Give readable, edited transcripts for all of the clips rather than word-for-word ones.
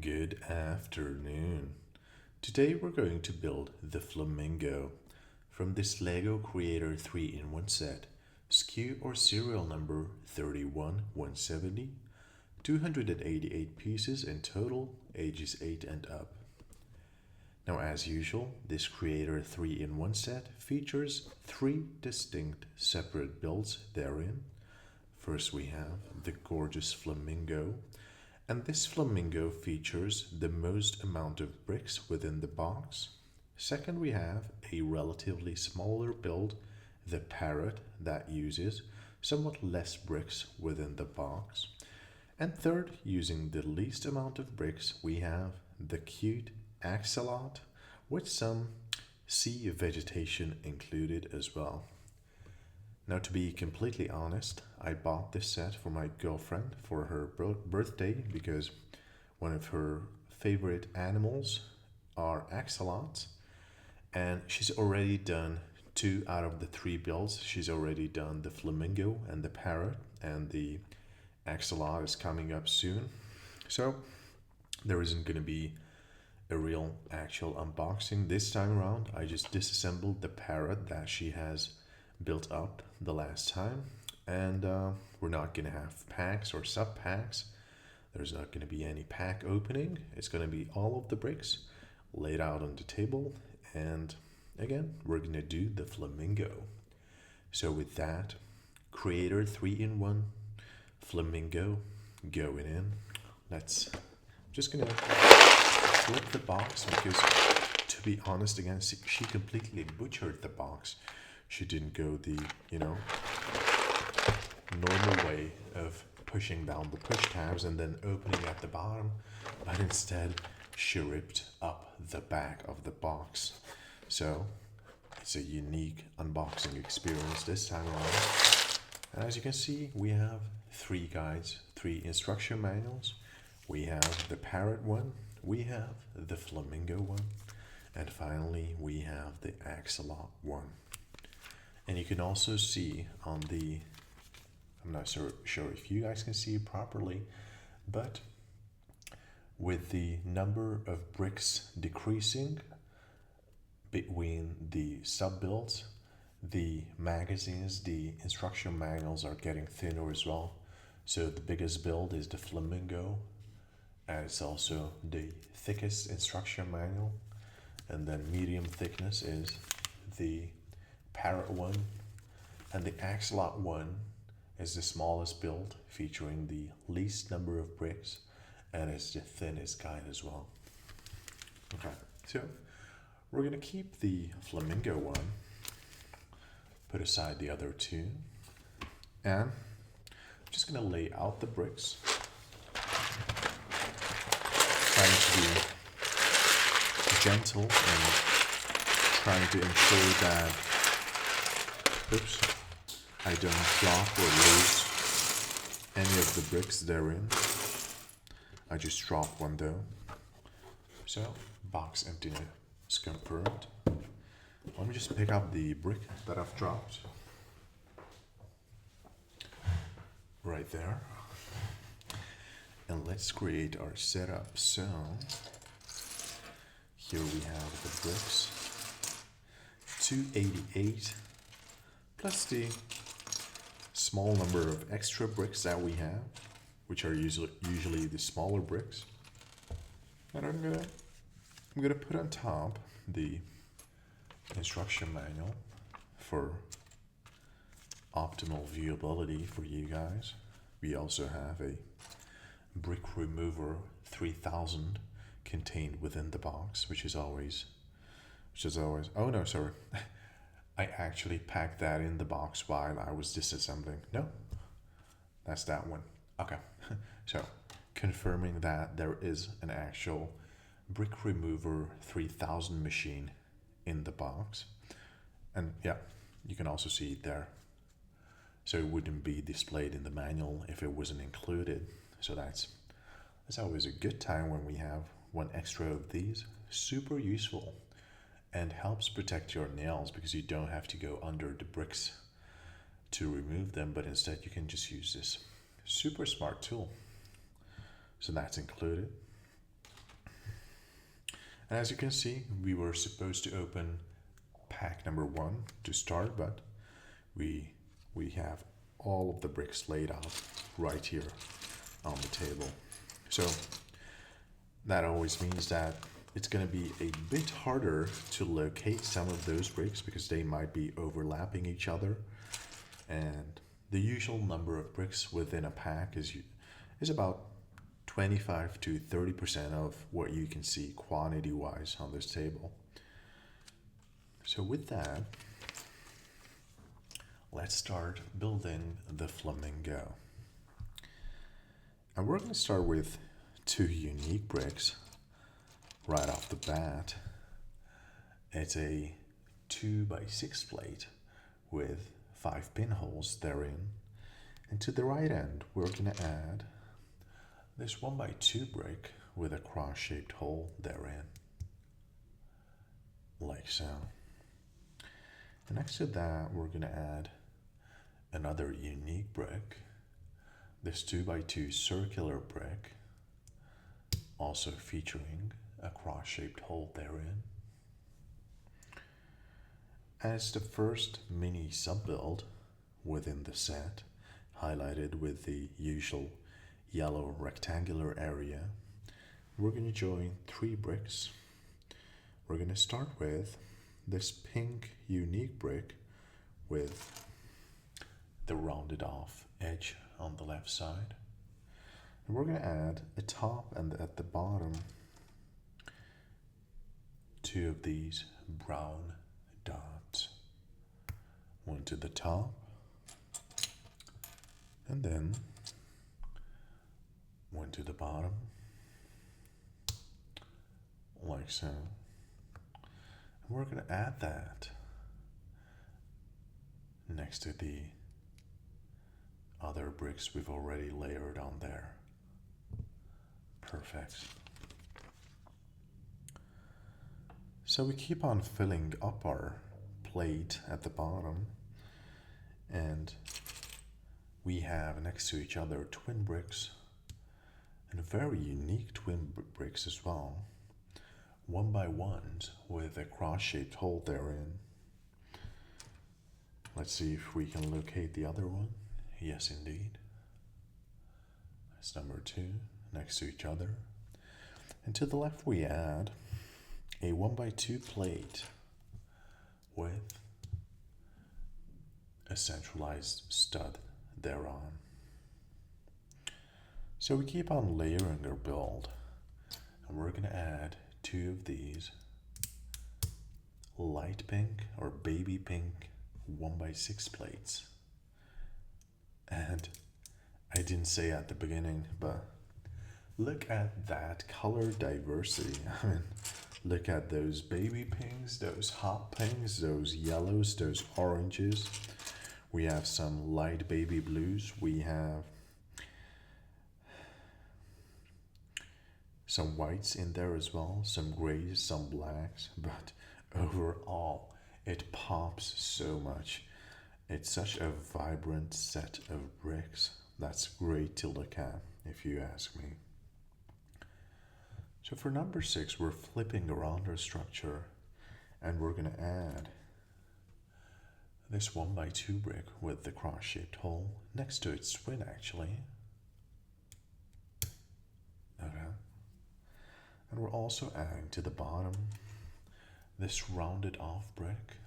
Good afternoon. Today we're going to build the Flamingo from this LEGO Creator 3-in-1 set, SKU or serial number 31170, 288 pieces in total, ages 8 and up. Now as usual, this Creator 3-in-1 set features 3 distinct separate builds therein. First we have the gorgeous Flamingo, and this Flamingo features the most amount of bricks within the box. Second, we have a relatively smaller build, the Parrot, that uses somewhat less bricks within the box. And third, using the least amount of bricks, we have the cute Axolot with some sea vegetation included as well. Now, to be completely honest, I bought this set for my girlfriend for her birthday because one of her favorite animals are axolots, and she's already done 2 out of the 3 builds. She's already done the Flamingo and the Parrot, and the axolot is coming up soon. So there isn't going to be a real actual unboxing this time around. I just disassembled the Parrot that she has built up the last time, and we're not going to have packs or sub packs. There's not going to be any pack opening. It's going to be all of the bricks laid out on the table, and again we're going to do the Flamingo. So with that, Creator 3-in-1 Flamingo going in. Just gonna flip the box because, to be honest, again, she completely butchered the box. She didn't go the, normal way of pushing down the push tabs and then opening at the bottom, but instead she ripped up the back of the box. So it's a unique unboxing experience this time around. And as you can see, we have 3 guides, 3 instruction manuals. We have the Parrot one, we have the Flamingo one, and finally we have the Axolot one. And you can also see on the, I'm not sure if you guys can see it properly, but with the number of bricks decreasing between the sub builds, the magazines, the instruction manuals are getting thinner as well. So the biggest build is the Flamingo, and it's also the thickest instruction manual. And then medium thickness is the Parrot one, and the Axolot one is the smallest build, featuring the least number of bricks, and it's the thinnest guide as well. Okay, so we're gonna keep the Flamingo one, put aside the other 2, and I'm just gonna lay out the bricks, trying to be gentle and trying to ensure that I don't drop or lose any of the bricks therein. I just dropped one though. So, box emptiness confirmed. Let me just pick up the brick that I've dropped. Right there. And let's create our setup. So, here we have the bricks. 288 plus the small number of extra bricks that we have, which are usually the smaller bricks. And I'm gonna put on top the instruction manual for optimal viewability for you guys. We also have a brick remover 3000 contained within the box, which is always, oh no, sorry. I actually packed that in the box while I was disassembling. No, that's that one. Okay, so confirming that there is an actual brick remover 3000 machine in the box. And yeah, you can also see it there. So it wouldn't be displayed in the manual if it wasn't included. So that's always a good time when we have one extra of these. Super useful. And helps protect your nails because you don't have to go under the bricks to remove them, but instead you can just use this super smart tool. So that's included. And as you can see, we were supposed to open pack number 1 to start, but we have all of the bricks laid out right here on the table. So that always means that it's going to be a bit harder to locate some of those bricks because they might be overlapping each other. And the usual number of bricks within a pack is about 25 to 30% of what you can see quantity-wise on this table. So with that, let's start building the flamingo. And we're going to start with 2 unique bricks right off the bat. It's a 2x6 plate with 5 pinholes therein. And to the right end, we're going to add this 1x2 brick with a cross-shaped hole therein, like so. And next to that, we're going to add another unique brick, this 2x2 circular brick, also featuring a cross-shaped hole therein. As the first mini sub-build within the set, highlighted with the usual yellow rectangular area, we're going to join 3 bricks. We're going to start with this pink unique brick with the rounded off edge on the left side. And we're going to add a top and at the bottom 2 of these brown dots. One to the top and then one to the bottom, like so. And we're going to add that next to the other bricks we've already layered on there. Perfect. So we keep on filling up our plate at the bottom, and we have next to each other twin bricks, and very unique twin bricks as well, 1x1s with a cross-shaped hole therein. Let's see if we can locate the other one. Yes, indeed. That's number 2 next to each other. And to the left we add a 1x2 plate with a centralized stud thereon. So we keep on layering our build, and we're going to add 2 of these light pink or baby pink 1x6 plates. And I didn't say at the beginning, but look at that color diversity. I mean, look at those baby pinks, those hot pinks, those yellows, those oranges. We have some light baby blues. We have some whites in there as well, some grays, some blacks, but overall it pops so much. It's such a vibrant set of bricks. That's great to look at, if you ask me. So for number 6, we're flipping around our structure, and we're going to add this 1x2 brick with the cross-shaped hole next to its twin, actually. Okay. And we're also adding to the bottom this rounded off brick,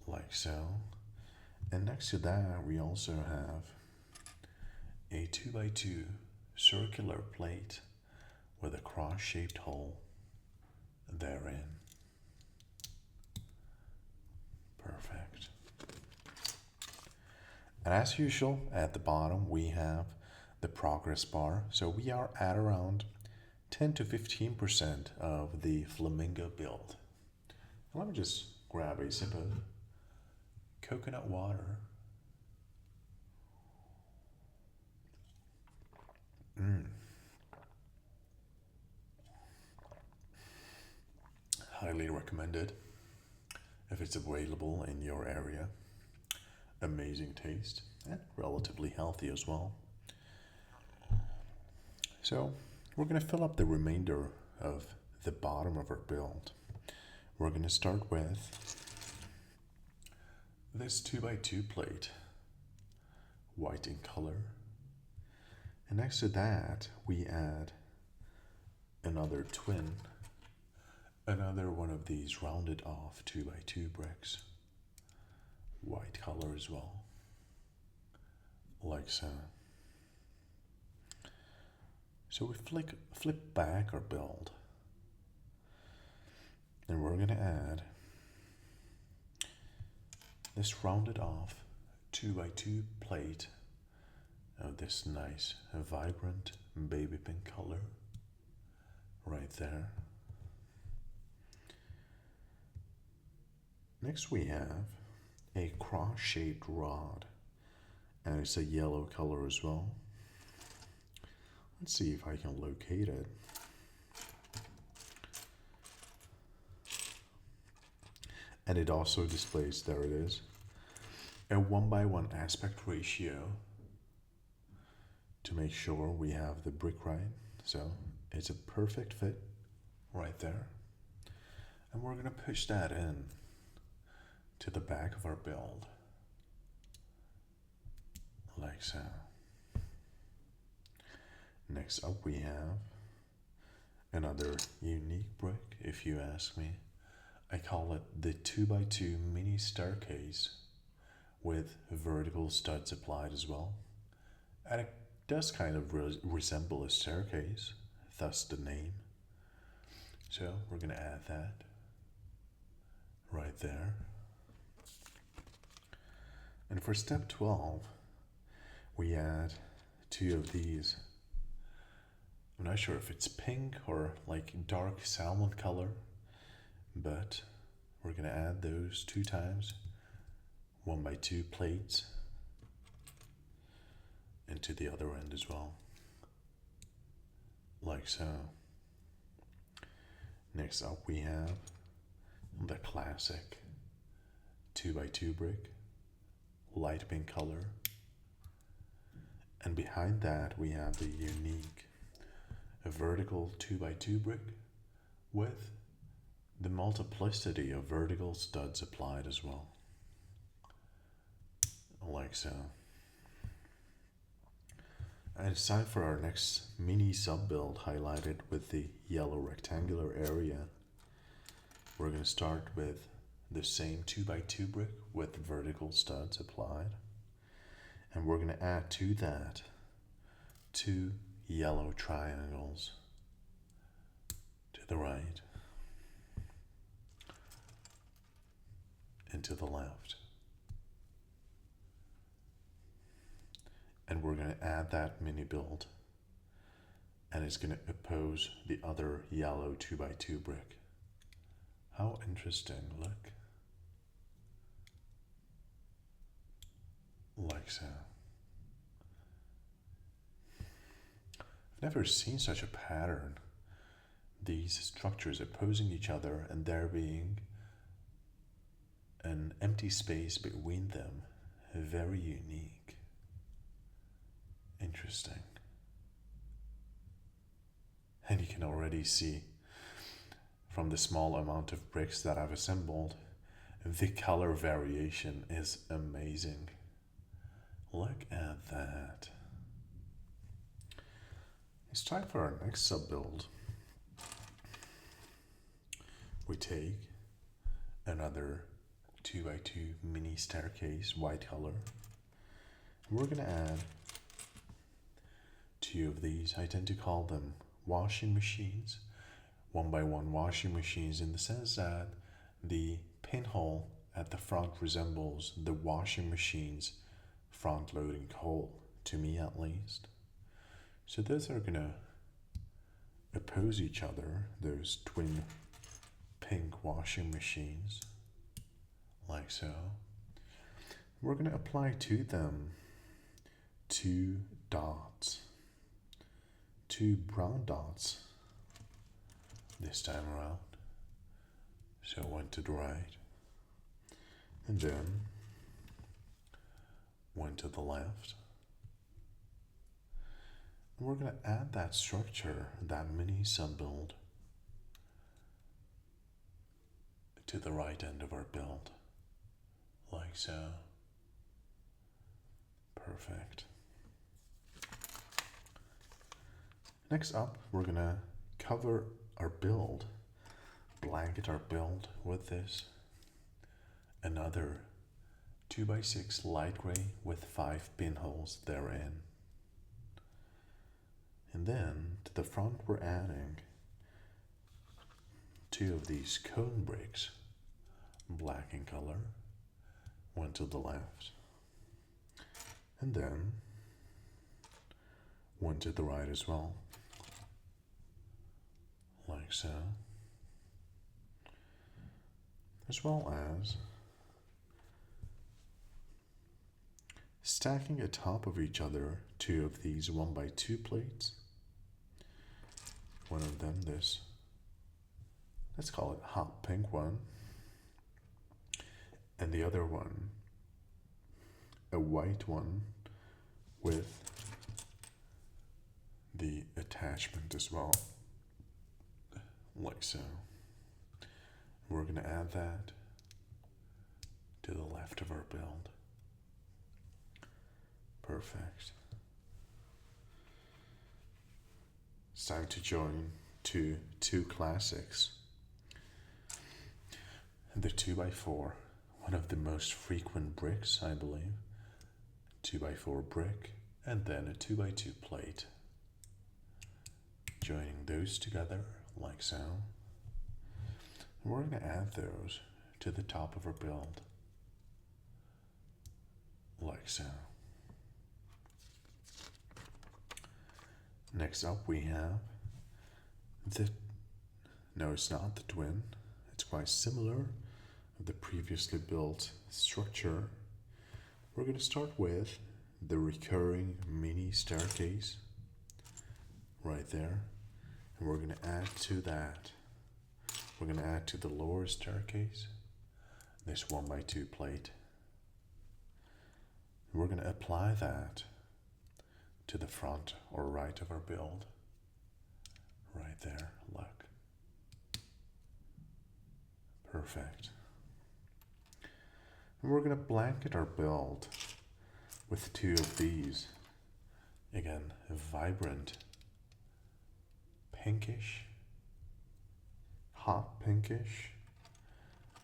like so. And next to that, we also have a 2x2 circular plate with a cross-shaped hole therein. Perfect. And as usual, at the bottom we have the progress bar. So we are at around 10 to 15% of the flamingo build. Let me just grab a sip of coconut water. Highly recommended if it's available in your area. Amazing taste and relatively healthy as well. So We're going to fill up the remainder of the bottom of our build. We're going to start with this 2x2 plate, white in color. And next to that, we add another twin, another one of these rounded off 2x2 bricks, white color as well, like so. So we flip back our build, and we're going to add this rounded off 2x2 plate of this nice vibrant baby pink color right there. Next we have a cross-shaped rod, and it's a yellow color as well. Let's see if I can locate it. And it also displays, there it is, a 1:1 aspect ratio to make sure we have the brick right. So it's a perfect fit right there. And we're going to push that in to the back of our build, like so. Next up we have another unique brick, if you ask me. I call it the 2x2 mini staircase with vertical studs applied as well. And it does kind of resemble a staircase, thus the name. So we're going to add that right there. And for step 12, we add two of these. I'm not sure if it's pink or like dark salmon color, but we're going to add those 2 times, 1x2 plates into the other end as well, like so. Next up we have the classic 2x2 brick, light pink color, and behind that we have the unique vertical 2x2 brick with the multiplicity of vertical studs applied as well, like so. And it's time for our next mini sub build, highlighted with the yellow rectangular area. We're going to start with the same 2x2 brick with vertical studs applied, and we're going to add to that 2 yellow triangles to the right and to the left. And we're going to add that mini build, and it's going to oppose the other yellow 2x2 brick. How interesting, look. Like so. I've never seen such a pattern. These structures opposing each other and there being an empty space between them. Very unique. Interesting. And you can already see from the small amount of bricks that I've assembled, the color variation is amazing. Look at that. It's time for our next sub build. We take another 2x2 mini staircase, white color. We're going to add 2 of these. I tend to call them washing machines, 1x1 washing machines, in the sense that the pinhole at the front resembles the washing machine's front loading hole, to me at least. So those are going to oppose each other, those twin pink washing machines, like so. We're going to apply to them 2 dots, 2 brown dots this time around. So 1 to the right, and then 1 to the left. We're going to add that structure, that mini sub-build, to the right end of our build, like so. Perfect. Next up, we're going to cover our build, blanket our build with this, another 2x6 light gray with 5 pinholes therein. And then to the front we're adding 2 of these cone bricks, black in color, one to the left, and then one to the right as well, like so, as well as stacking atop of each other 2 of these 1x2 plates. One of them this, let's call it hot pink one, and the other one a white one with the attachment as well, like so. We're going to add that to the left of our build. Perfect. It's time to join two classics. The 2x4, one of the most frequent bricks, I believe. 2x4 brick, and then a 2x2 plate. Joining those together, like so. And we're going to add those to the top of our build, like so. Next up we have no, it's not the twin, it's quite similar of the previously built structure. We're going to start with the recurring mini staircase right there, and we're going to add to that, we're going to add to the lower staircase this 1x2 plate. We're going to apply that to the front or right of our build, right there, look. Perfect. And we're going to blanket our build with 2 of these, again, vibrant pinkish, hot pinkish,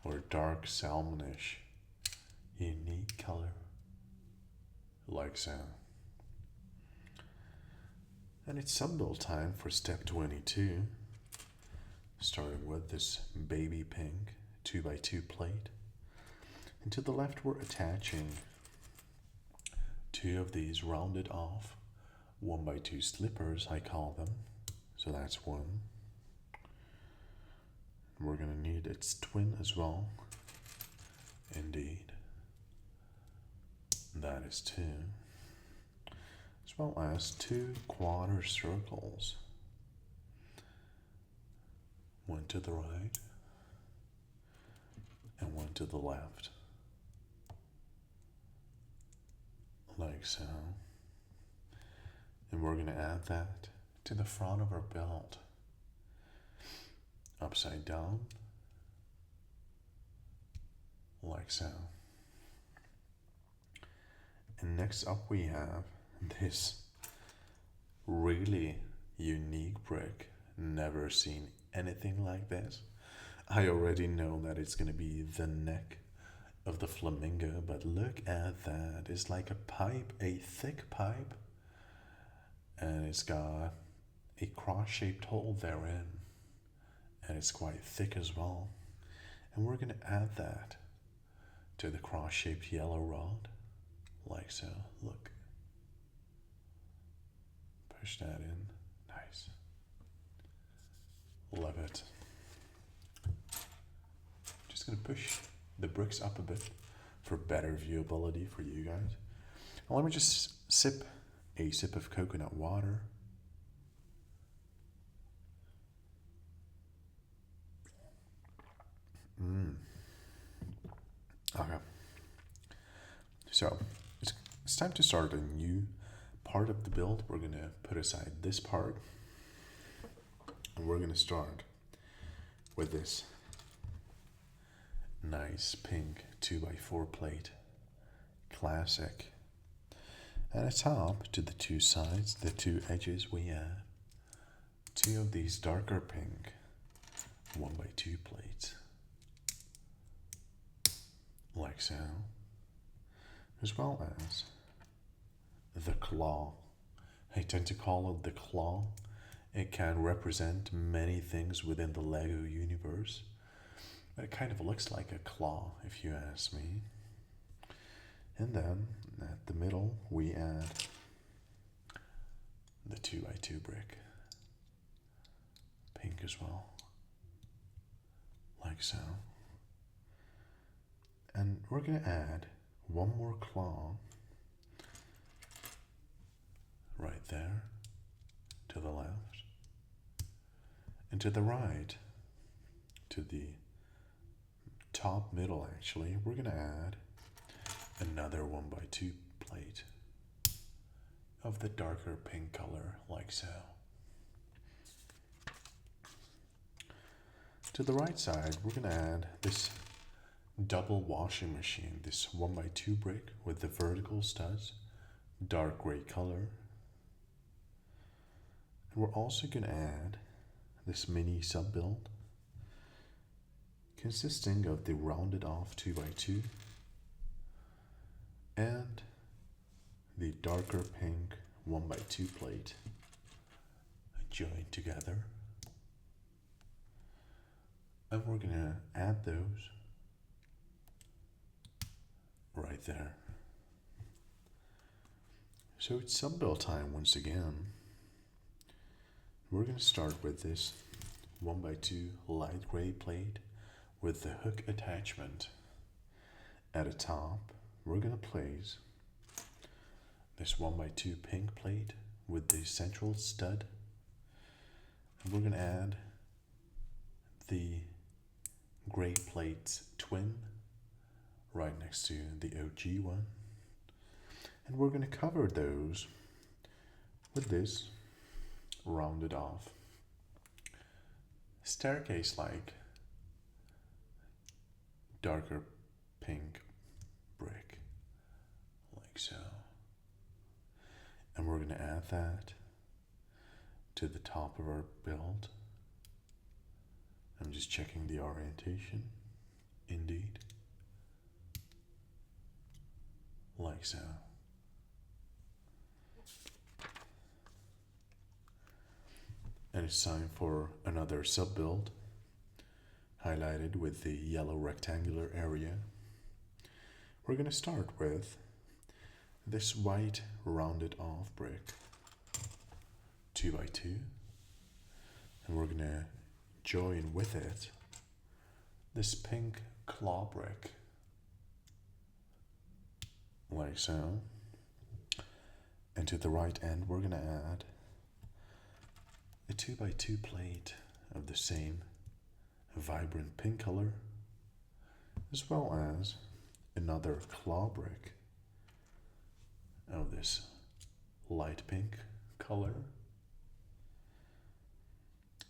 or dark salmonish, unique color, like so. And it's sub-build time for step 22, starting with this baby pink 2x2 plate. And to the left we're attaching 2 of these rounded off 1x2 slippers, I call them. So that's one. And we're going to need its twin as well. Indeed. That is 2. As well as 2 quarter circles, one to the right and one to the left, like so. And we're going to add that to the front of our belt, upside down, like so. And next up we have this really unique brick. Never seen anything like this. I already know that it's gonna be the neck of the flamingo, but look at that. It's like a pipe, a thick pipe, and it's got a cross-shaped hole therein, and it's quite thick as well. And we're gonna add that to the cross-shaped yellow rod, like so. Look. Push that in. Nice. Love it. Just gonna push the bricks up a bit for better viewability for you guys. Now let me just sip a sip of coconut water. Okay. So it's time to start a new part of the build, we're going to put aside this part. And we're going to start with this nice pink 2x4 plate. Classic. At the top, to the two sides, the two edges, we add two of these darker pink 1x2 plates. Like so. As well as the claw. I tend to call it the claw. It can represent many things within the LEGO universe. But it kind of looks like a claw, if you ask me. And then, at the middle, we add the 2x2 brick. Pink as well. Like so. And we're going to add one more claw right there to the left. And to the right, to the top middle actually, we're going to add another 1x2 plate of the darker pink color, like so. To the right side, we're going to add this double washing machine, this 1x2 brick with the vertical studs, dark gray color. And we're also going to add this mini sub build consisting of the rounded off 2x2 and the darker pink 1x2 plate joined together. And we're going to add those right there. So it's sub build time once again. We're going to start with this 1x2 light gray plate with the hook attachment. At the top, we're going to place this 1x2 pink plate with the central stud. And we're going to add the gray plate twin right next to the OG one. And we're going to cover those with this rounded off staircase like darker pink brick, like so. And we're going to add that to the top of our build. I'm just checking the orientation. Indeed. Like so. And it's time for another sub build, highlighted with the yellow rectangular area. We're going to start with this white rounded off brick, 2x2, and we're going to join with it this pink claw brick, like so. And to the right end, we're going to add a 2x2 plate of the same vibrant pink color, as well as another claw brick of this light pink color.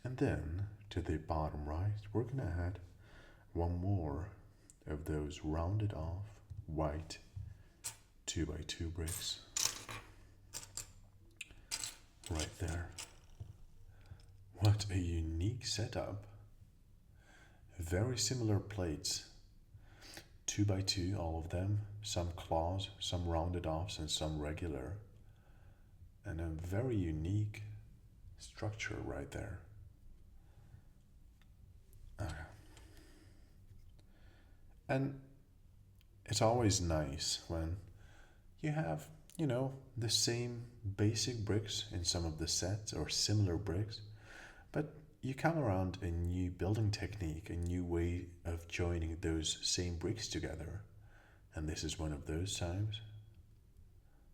And then to the bottom right, we're going to add one more of those rounded off white 2x2 bricks right there. What a unique setup. Very similar plates, 2x2, all of them, some claws, some rounded offs and some regular, and a very unique structure right there. And it's always nice when you have, the same basic bricks in some of the sets or similar bricks, but you come around a new building technique, a new way of joining those same bricks together. And this is one of those times.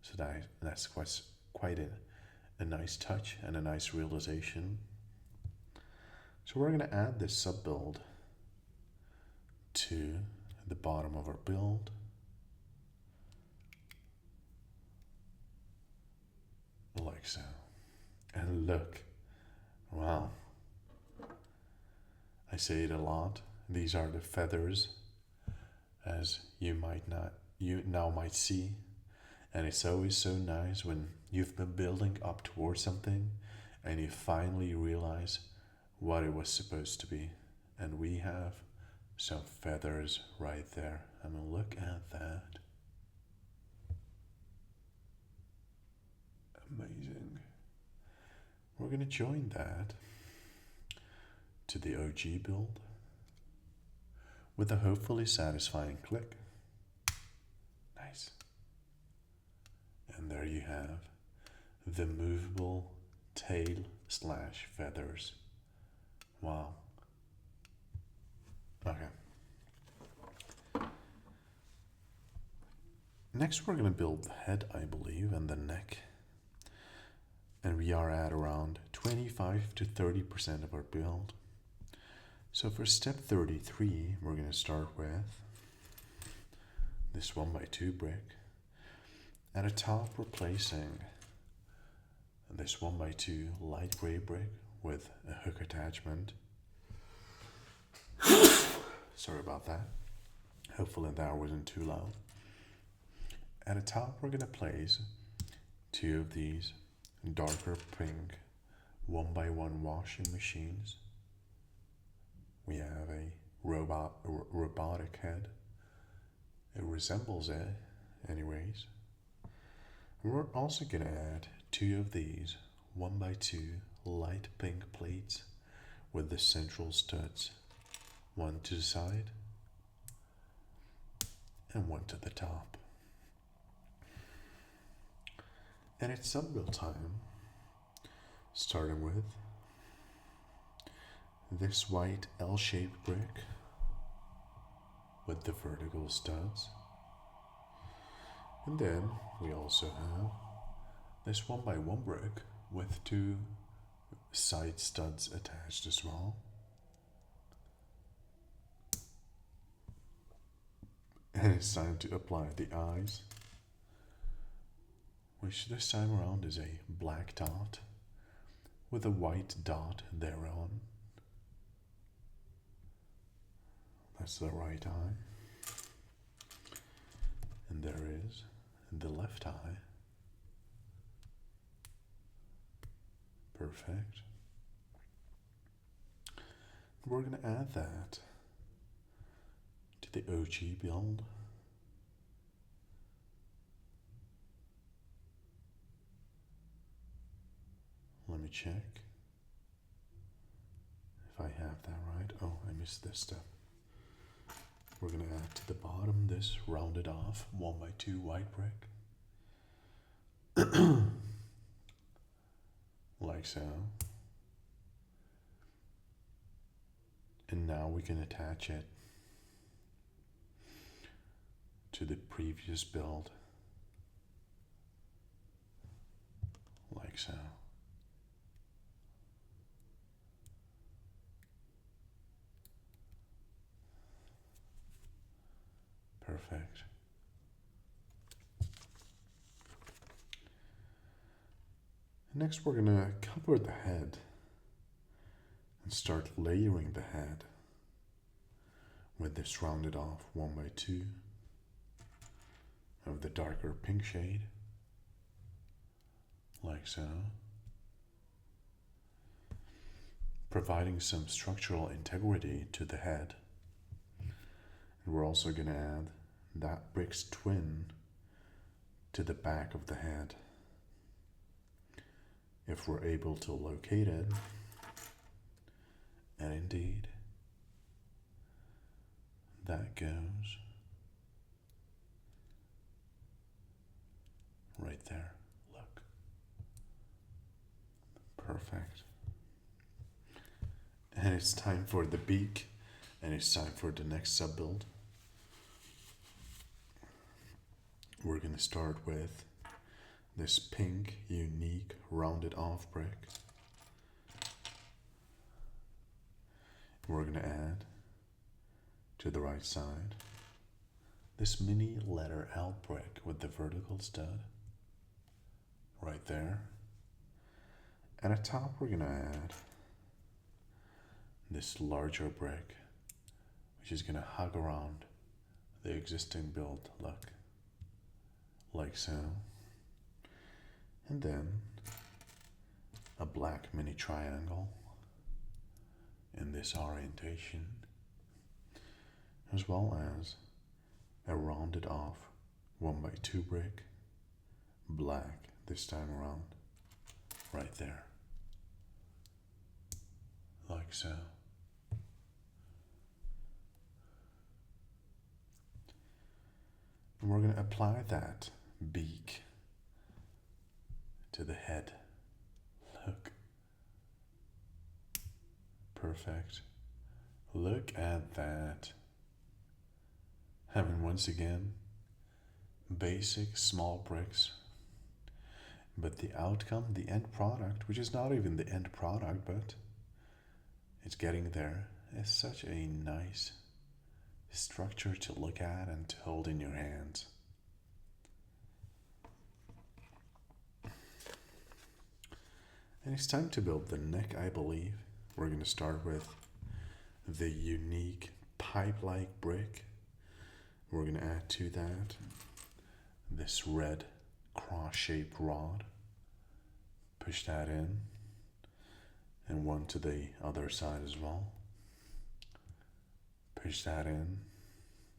So that's quite a nice touch and a nice realization. So we're going to add this sub build to the bottom of our build. like so. And look, wow, I say it a lot. These are the feathers, as you now might see. And it's always so nice when you've been building up towards something and you finally realize what it was supposed to be. And we have some feathers right there. I mean, look at that. Amazing. We're going to join that to the OG build with a hopefully satisfying click. Nice. And there you have the movable tail slash feathers. Wow. Okay. Next we're going to build the head, I believe, and the neck. And we are at around 25 to 30% of our build. So for step 33, we're going to start with this 1x2 brick. At the top, we're placing this 1x2 light gray brick with a hook attachment. Sorry about that. Hopefully that wasn't too loud. At the top, we're going to place two of these darker pink 1x1 washing machines. We have a robotic head. It resembles it anyways. We're also going to add two of these 1x2 light pink plates with the central studs, one to the side and one to the top. And it's sub-build time, starting with this white L-shaped brick with the vertical studs. And then we also have this 1x1 brick with two side studs attached as well. And it's time to apply the eyes, which this time around is a black dot with a white dot thereon. That's the right eye. And there is the left eye. Perfect. We're going to add that to the OG build. Let me check if I have that right. Oh, I missed this step. We're going to add to the bottom this rounded off 1x2 white brick. Like so. And now we can attach it to the previous build. Like so. Perfect. Next, we're going to cover the head and start layering the head with this rounded off 1x2 of the darker pink shade, like so, providing some structural integrity to the head. And we're also going to add that brick's twin to the back of the head, if we're able to locate it. And indeed, that goes right there. Look. Perfect. And it's time for the beak, and it's time for the next sub-build. We're going to start with this pink, unique, rounded off brick. We're going to add to the right side this mini letter L brick with the vertical stud right there. And at top we're gonna add this larger brick, which is gonna hug around the existing build, look, like so. And then a black mini triangle in this orientation, as well as a rounded off 1x2 brick, black this time around, right there, like so. And we're going to apply that beak to the head. Look. Perfect. Look at that. I mean, once again, basic small bricks. But the outcome, the end product, which is not even the end product, but it's getting there, is such a nice structure to look at and to hold in your hands. And it's time to build the neck, I believe. We're going to start with the unique pipe-like brick. We're going to add to that this red cross-shaped rod. Push that in, and one to the other side as well. Push that in,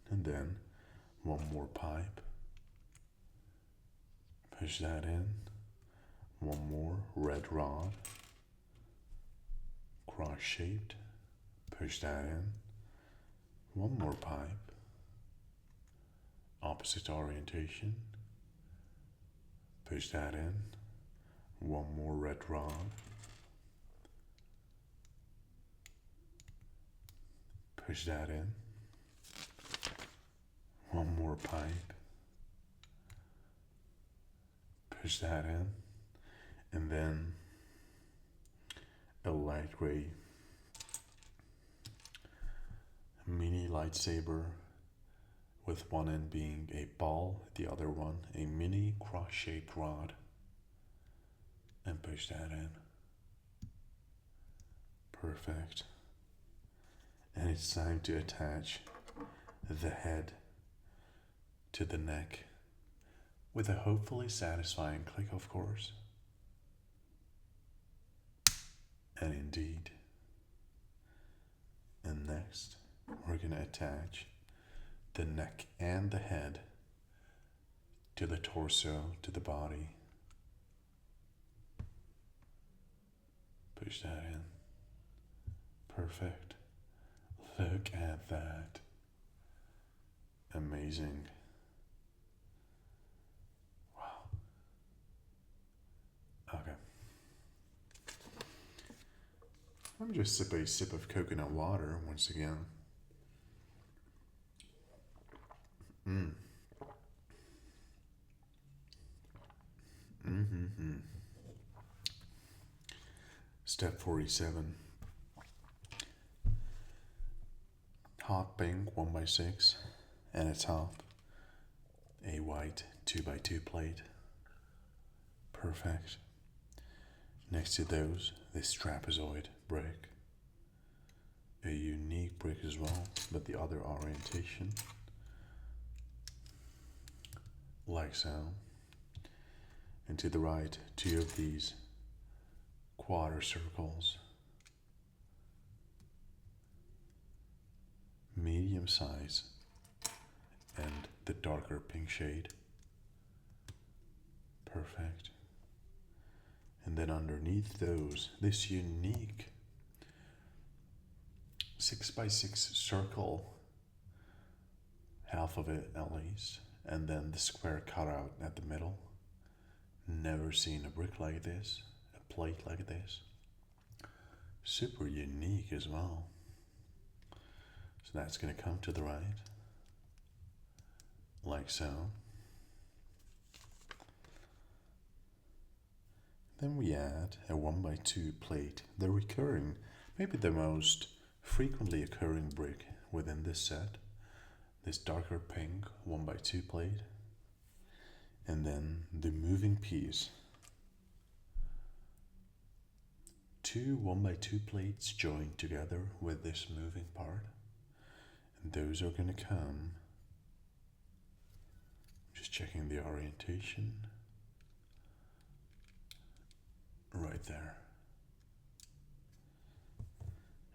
and then one more pipe. Push that in, one more red rod, cross-shaped. Push that in, one more pipe, opposite orientation. Push that in, one more red rod, push that in, one more pipe, push that in, and then a light gray mini lightsaber with one end being a ball, the other one a mini cross-shaped rod, and push that in. Perfect. And it's time to attach the head to the neck with a hopefully satisfying click, of course. And indeed. And next, we're going to attach the neck and the head to the torso, to the body. Push that in. Perfect. Look at that. Amazing. Wow. Okay. I'm just sip a sip of coconut water once again. Step 47. Hot pink 1x6 and a top, a white 2x2 plate. Perfect. Next to those, this trapezoid brick. A unique brick as well, but the other orientation. Like so. And to the right, two of these quarter circles. Medium size and the darker pink shade. Perfect. And then underneath those, this unique 6x6 circle, half of it at least, and then the square cutout at the middle. Never seen a brick like this, a plate like this. Super unique as well. So that's going to come to the right, like so. Then we add a 1x2 plate, the recurring, maybe the most frequently occurring brick within this set. This darker pink 1x2 plate. And then the moving piece two 1x2 plates joined together with this moving part, and those are going to come, just checking the orientation, right there.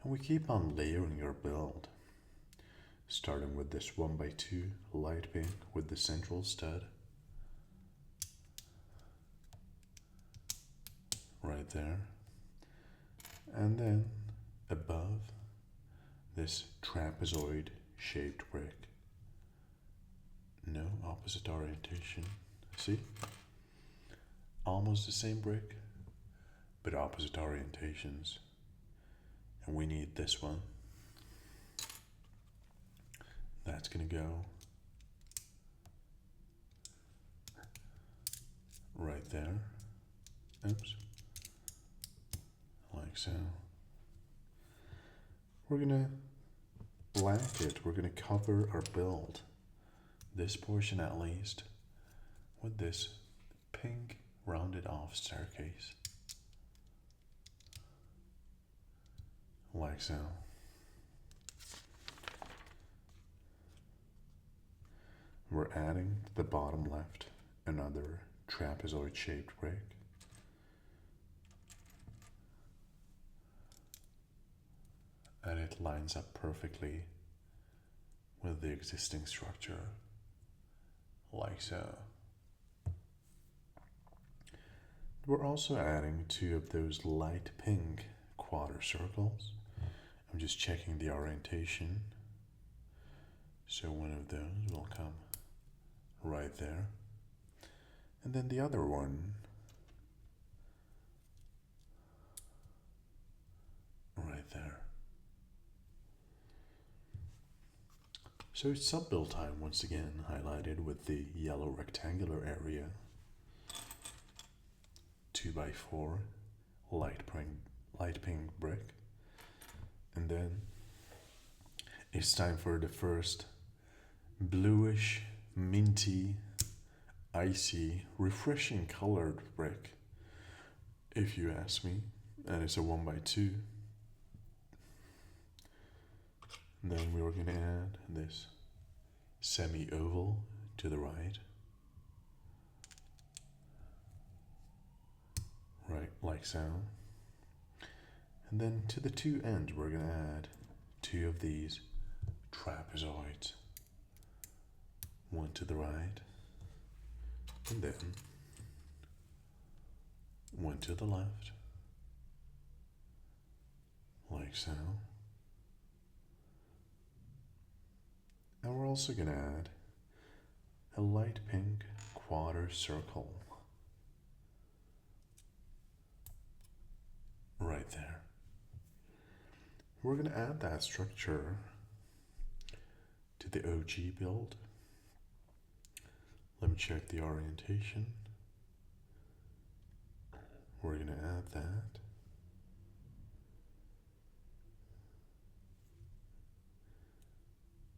And we keep on layering our build, starting with this 1x2 light pink with the central stud, right there, and then above this trapezoid shaped brick. No, opposite orientation. See? Almost the same brick, but opposite orientations. And we need this one. That's gonna go right there. Oops. Like so. We're gonna blanket, we're gonna cover our build, this portion at least, with this pink rounded off staircase. Like so. We're adding to the bottom left another trapezoid shaped brick. And it lines up perfectly with the existing structure, like so. We're also adding two of those light pink quarter circles. I'm just checking the orientation. So one of those will come right there. And then the other one right there. So it's sub-build time once again, highlighted with the yellow rectangular area. 2x4 light pink brick. And then it's time for the first bluish, minty, icy, refreshing colored brick, if you ask me. And it's a 1x2. Then we were going to add this semi-oval to the right. Right, like so. And then to the two ends, we're going to add two of these trapezoids. One to the right, and then one to the left, like so. And we're also going to add a light pink quarter circle right there. We're going to add that structure to the OG build. Let me check the orientation. We're going to add that.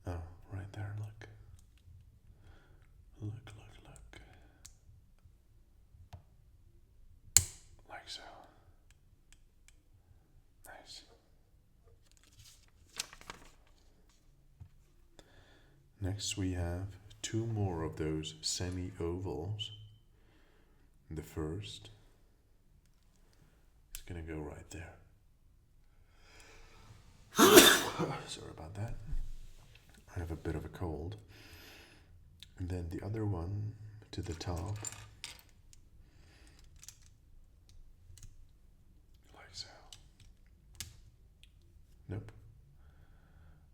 Oh, right there, look. Look. Like so. Nice. Next we have two more of those semi-ovals. The first is going to go right there. Sorry about that. I have a bit of a cold. And then the other one to the top. Like so. Nope.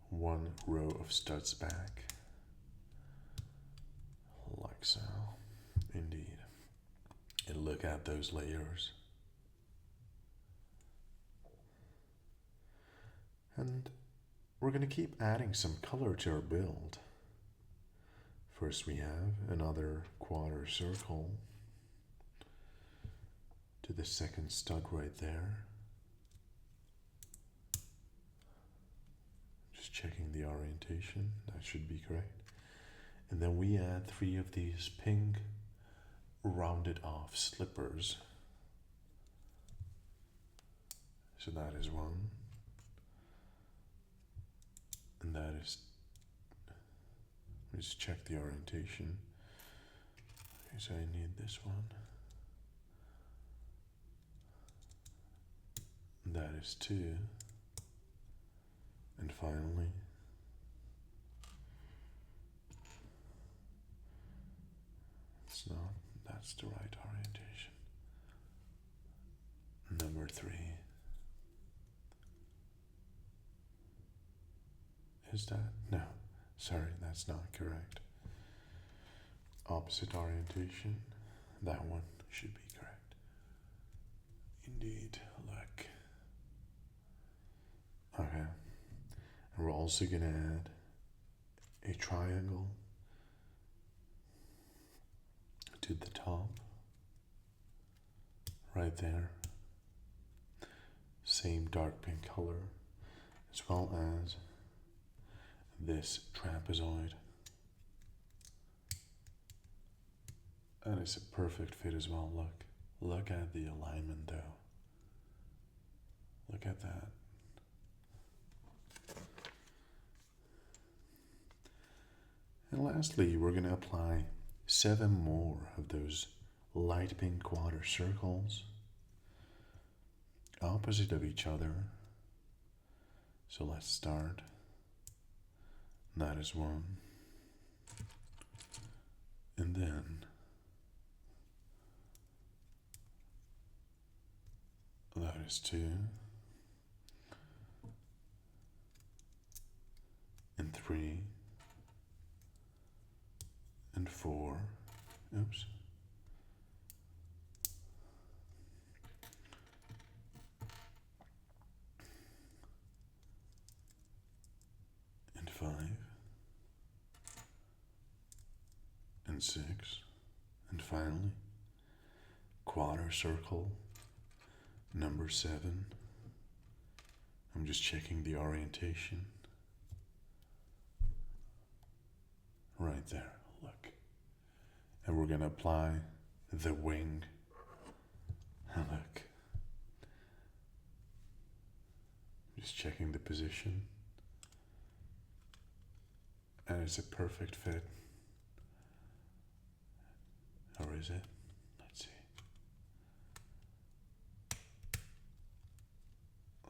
One row of studs back. Like so. Indeed. And look at those layers. And we're going to keep adding some color to our build. First we have another quarter circle to the second stud right there. Just checking the orientation, that should be correct. And then we add three of these pink rounded off slippers. So that is one. And that is, let's check the orientation. Okay, so I need this one. And that is two. And finally, it's not, that's the right orientation. Number three. Is that? No, sorry, that's not correct. Opposite orientation, that one should be correct. Indeed, look. Okay, and we're also gonna add a triangle to the top, right there. Same dark pink color, as well as this trapezoid. And it's a perfect fit as well, look. Look at the alignment though. Look at that. And lastly, we're going to apply 7 more of those light pink quarter circles opposite of each other. So let's start. That is one. And then that is two. And three. And four. Oops. And 5. And 6. And finally, quarter circle number 7. I'm just checking the orientation. Right there, look. And we're gonna apply the wing. And look. Just checking the position. And it's a perfect fit. Or is it? Let's see.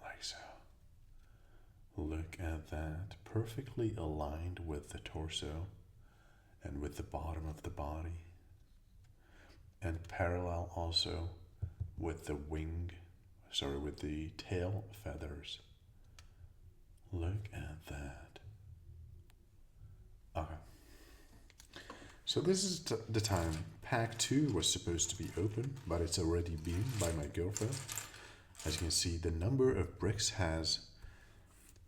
Like so. Look at that. Perfectly aligned with the torso and with the bottom of the body. And parallel also with the with the tail feathers. Look at that. Okay. So this is the time. Pack 2 was supposed to be open, but it's already been by my girlfriend. As you can see, the number of bricks has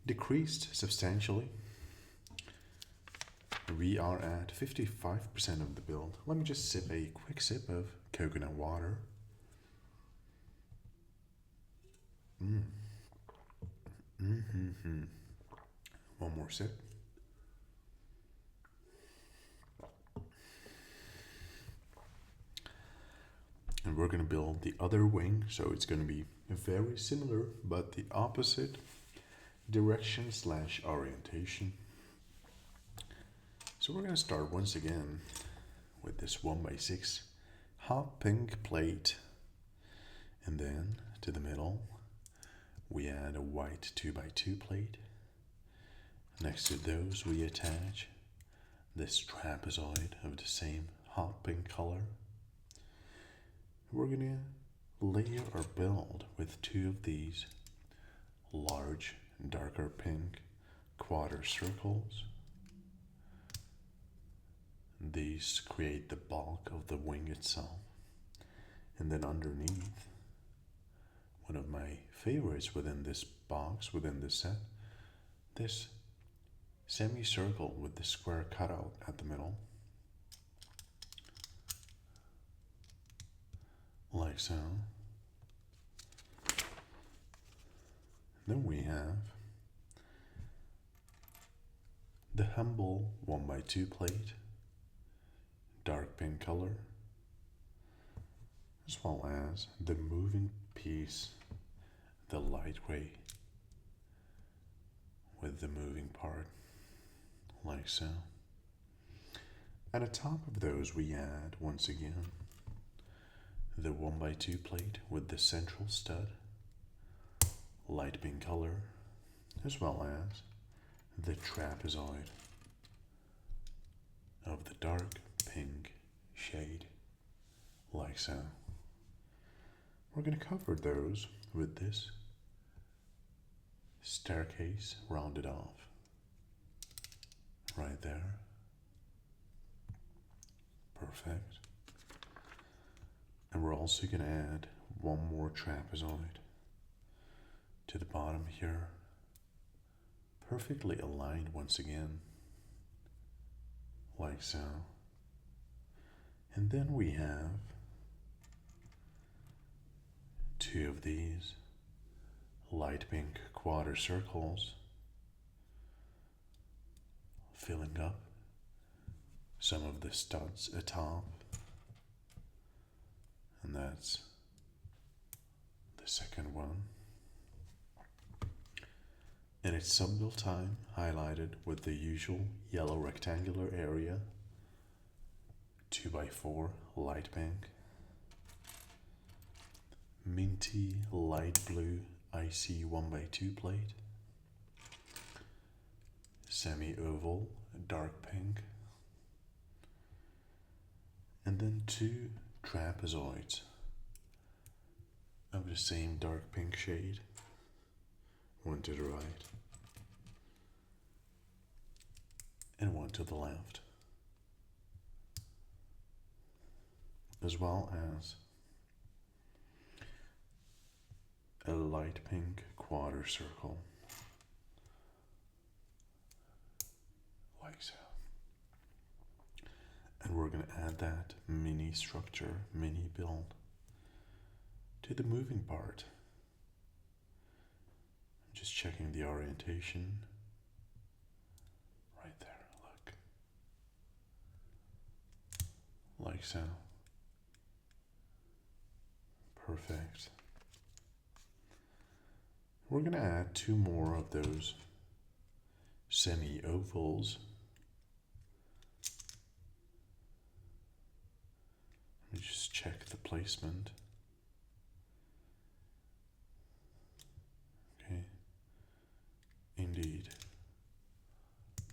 decreased substantially. We are at 55% of the build. Let me just sip a quick sip of coconut water. One more sip. And we're going to build the other wing, so it's going to be very similar, but the opposite direction / orientation. So we're going to start once again with this 1x6 hot pink plate. And then to the middle, we add a white 2x2 plate. Next to those, we attach this trapezoid of the same hot pink color. We're going to layer our build with 2 of these large, darker pink quarter circles. These create the bulk of the wing itself. And then underneath, one of my favorites within this box, within this set, this semicircle with the square cutout at the middle. Like so. Then we have the humble 1x2 plate, dark pink color, as well as the moving piece, the light gray with the moving part, like so. At the top of those we add, once again, the 1x2 plate with the central stud, light pink color, as well as the trapezoid of the dark pink shade, like so. We're going to cover those with this staircase rounded off, right there. Perfect. And we're also going to add one more trapezoid to the bottom here, perfectly aligned once again, like so. And then we have two of these light pink quarter circles filling up some of the studs atop, and that's the second one. And it's subbuild time, highlighted with the usual yellow rectangular area, 2x4 light pink, minty light blue icy 1x2 plate, semi-oval dark pink, and then two trapezoids of the same dark pink shade, one to the right and one to the left, as well as a light pink quarter circle, like so. And we're going to add that mini structure, mini build to the moving part. I'm just checking the orientation. Right there, look. Like so. Perfect. We're going to add two more of those semi-ovals. Let me just check the placement. Okay. Indeed.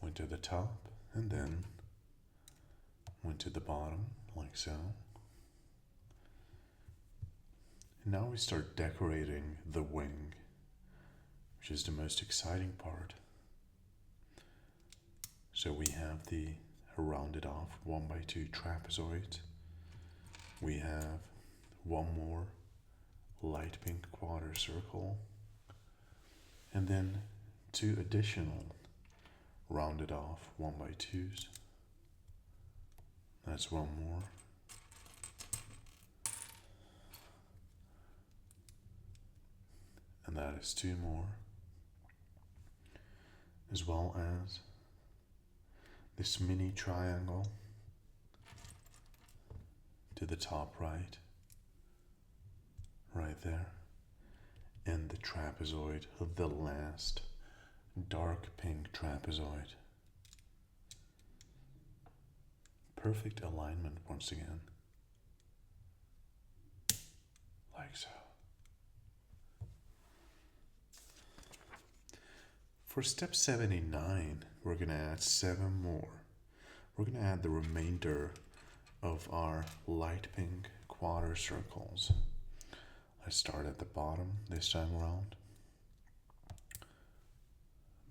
Went to the top and then went to the bottom, like so. And now we start decorating the wing, which is the most exciting part. So we have the rounded off 1x2 trapezoid. We have one more light pink quarter circle, and then two additional rounded off 1x2s. That's one more. And that is two more, as well as this mini triangle to the top right, right there, and the trapezoid of the last dark pink trapezoid. Perfect alignment once again, like so. For step 79, we're going to add 7 more. We're going to add the remainder of our light pink quarter circles. I start at the bottom this time around.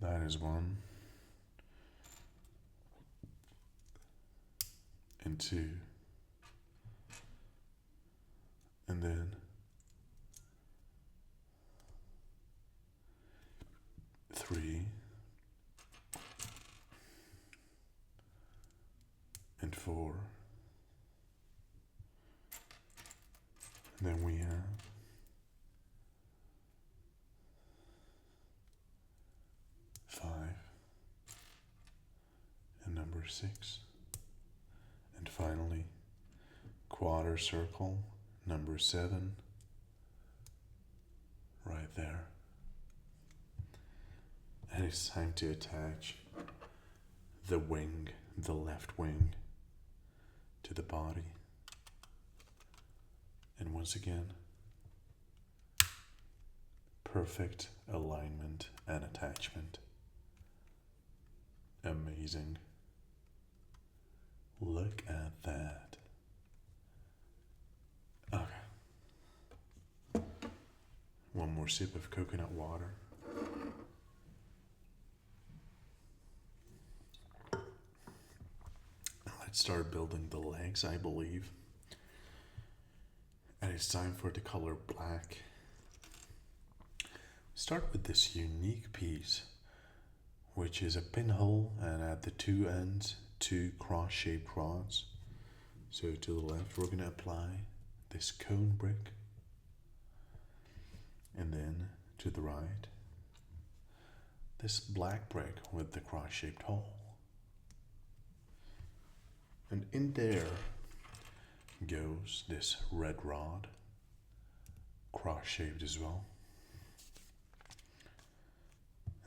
That is 1 and 2, and then 3 and 4, and then we have 5 and number 6, and finally quarter circle number 7 right there. And it's time to attach the wing, the left wing, to the body. And once again, perfect alignment and attachment. Amazing. Look at that. Okay. One more sip of coconut water. Let's start building the legs, I believe. And it's time for the color black. Start with this unique piece, which is a pinhole, and at the two ends, two cross-shaped rods. So to the left, we're going to apply this cone brick. And then to the right, this black brick with the cross-shaped hole. And in there goes this red rod, cross-shaped as well.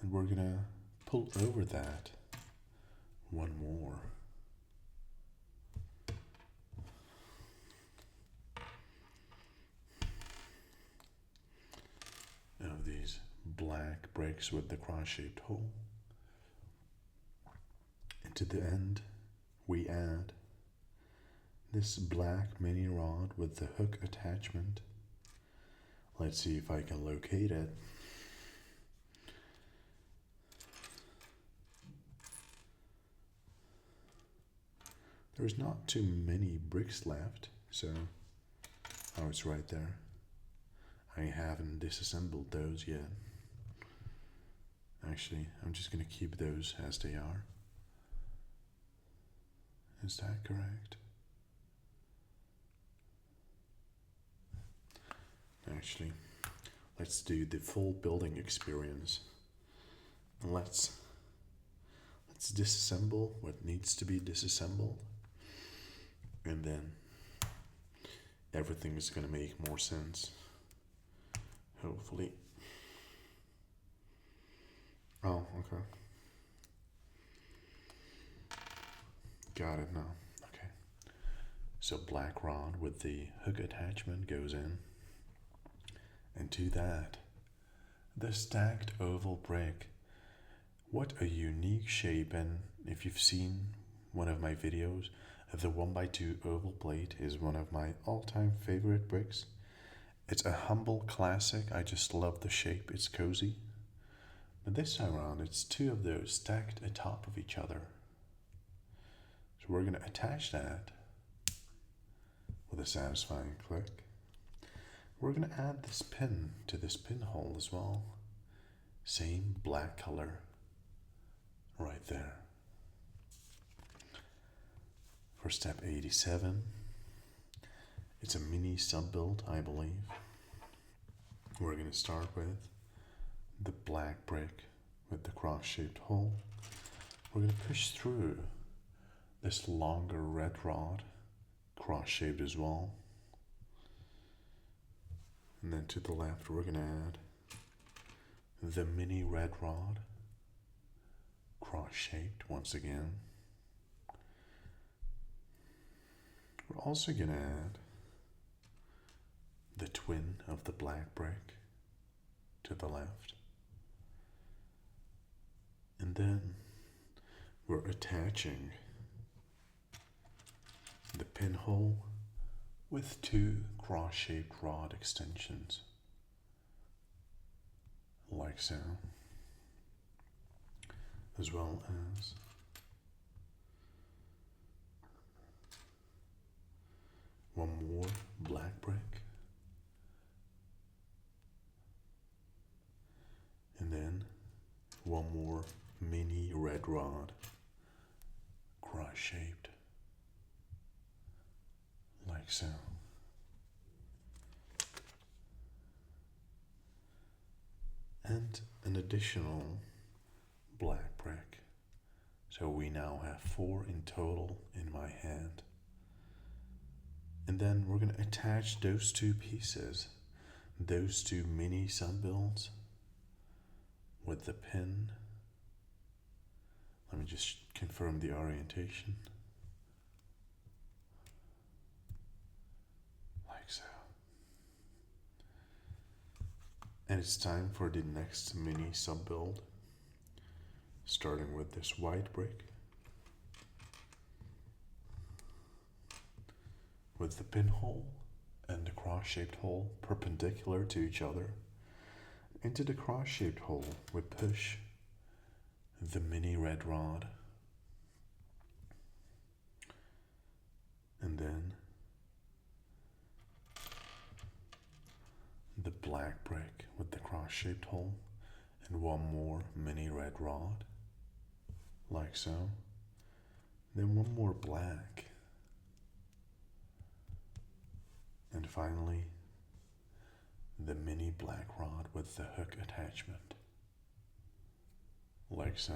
And we're gonna pull over that one more. Of these black bricks with the cross-shaped hole. And to the end, we add this black mini rod with the hook attachment. Let's see if I can locate it. There's not too many bricks left, so oh, it's right there. I haven't disassembled those yet. Actually, I'm just going to keep those as they are. Is that correct? Actually, let's do the full building experience. Let's disassemble what needs to be disassembled, and then everything is going to make more sense. Hopefully. Oh, okay. Got it now. Okay. So black rod with the hook attachment goes in. And to that, the stacked oval brick. What a unique shape, and if you've seen one of my videos, the 1x2 oval plate is one of my all-time favorite bricks. It's a humble classic. I just love the shape. It's cozy. But this time around, it's two of those stacked atop of each other. So we're going to attach that with a satisfying click. We're going to add this pin to this pinhole as well. Same black color right there. For step 87, it's a mini sub-build, I believe. We're going to start with the black brick with the cross-shaped hole. We're going to push through this longer red rod, cross-shaped as well. And then to the left, we're going to add the mini red rod, cross-shaped once again. We're also going to add the twin of the black brick to the left. And then we're attaching the pinhole with two cross-shaped rod extensions, like so, as well as one more black brick, and then one more mini red rod, cross-shaped, like so. And an additional black brick. So we now have 4 in total in my hand. And then we're going to attach those two pieces those two mini sub-builds with the pin. Let me just confirm the orientation. Like so. And it's time for the next mini sub-build, starting with this white brick with the pinhole and the cross-shaped hole perpendicular to each other. Into the cross-shaped hole we push the mini red rod, and then the black brick with the cross-shaped hole and one more mini red rod, like so. Then one more black, and finally the mini black rod with the hook attachment, like so.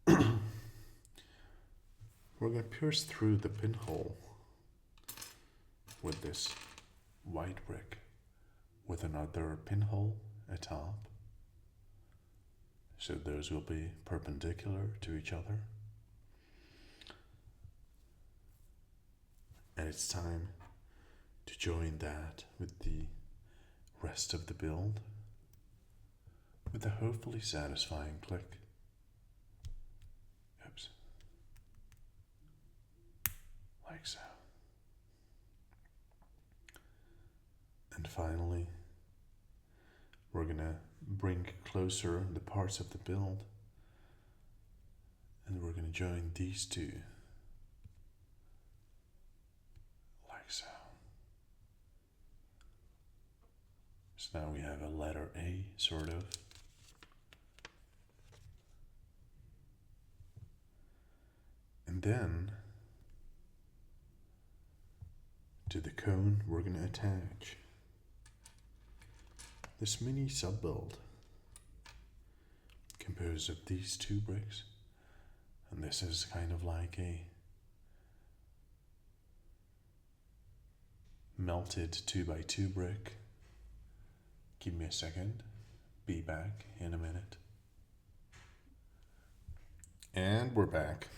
We're going to pierce through the pinhole with this white brick with another pinhole atop, so those will be perpendicular to each other. And it's time to join that with the rest of the build with a hopefully satisfying click. Oops. Like so. And finally, we're gonna bring closer the parts of the build, and we're gonna join these two, like so. So now we have a letter A, sort of. And then, to the cone, we're going to attach this mini sub-build composed of these two bricks. And this is kind of like a melted 2x2 brick. Give me a second. Be back in a minute. And we're back.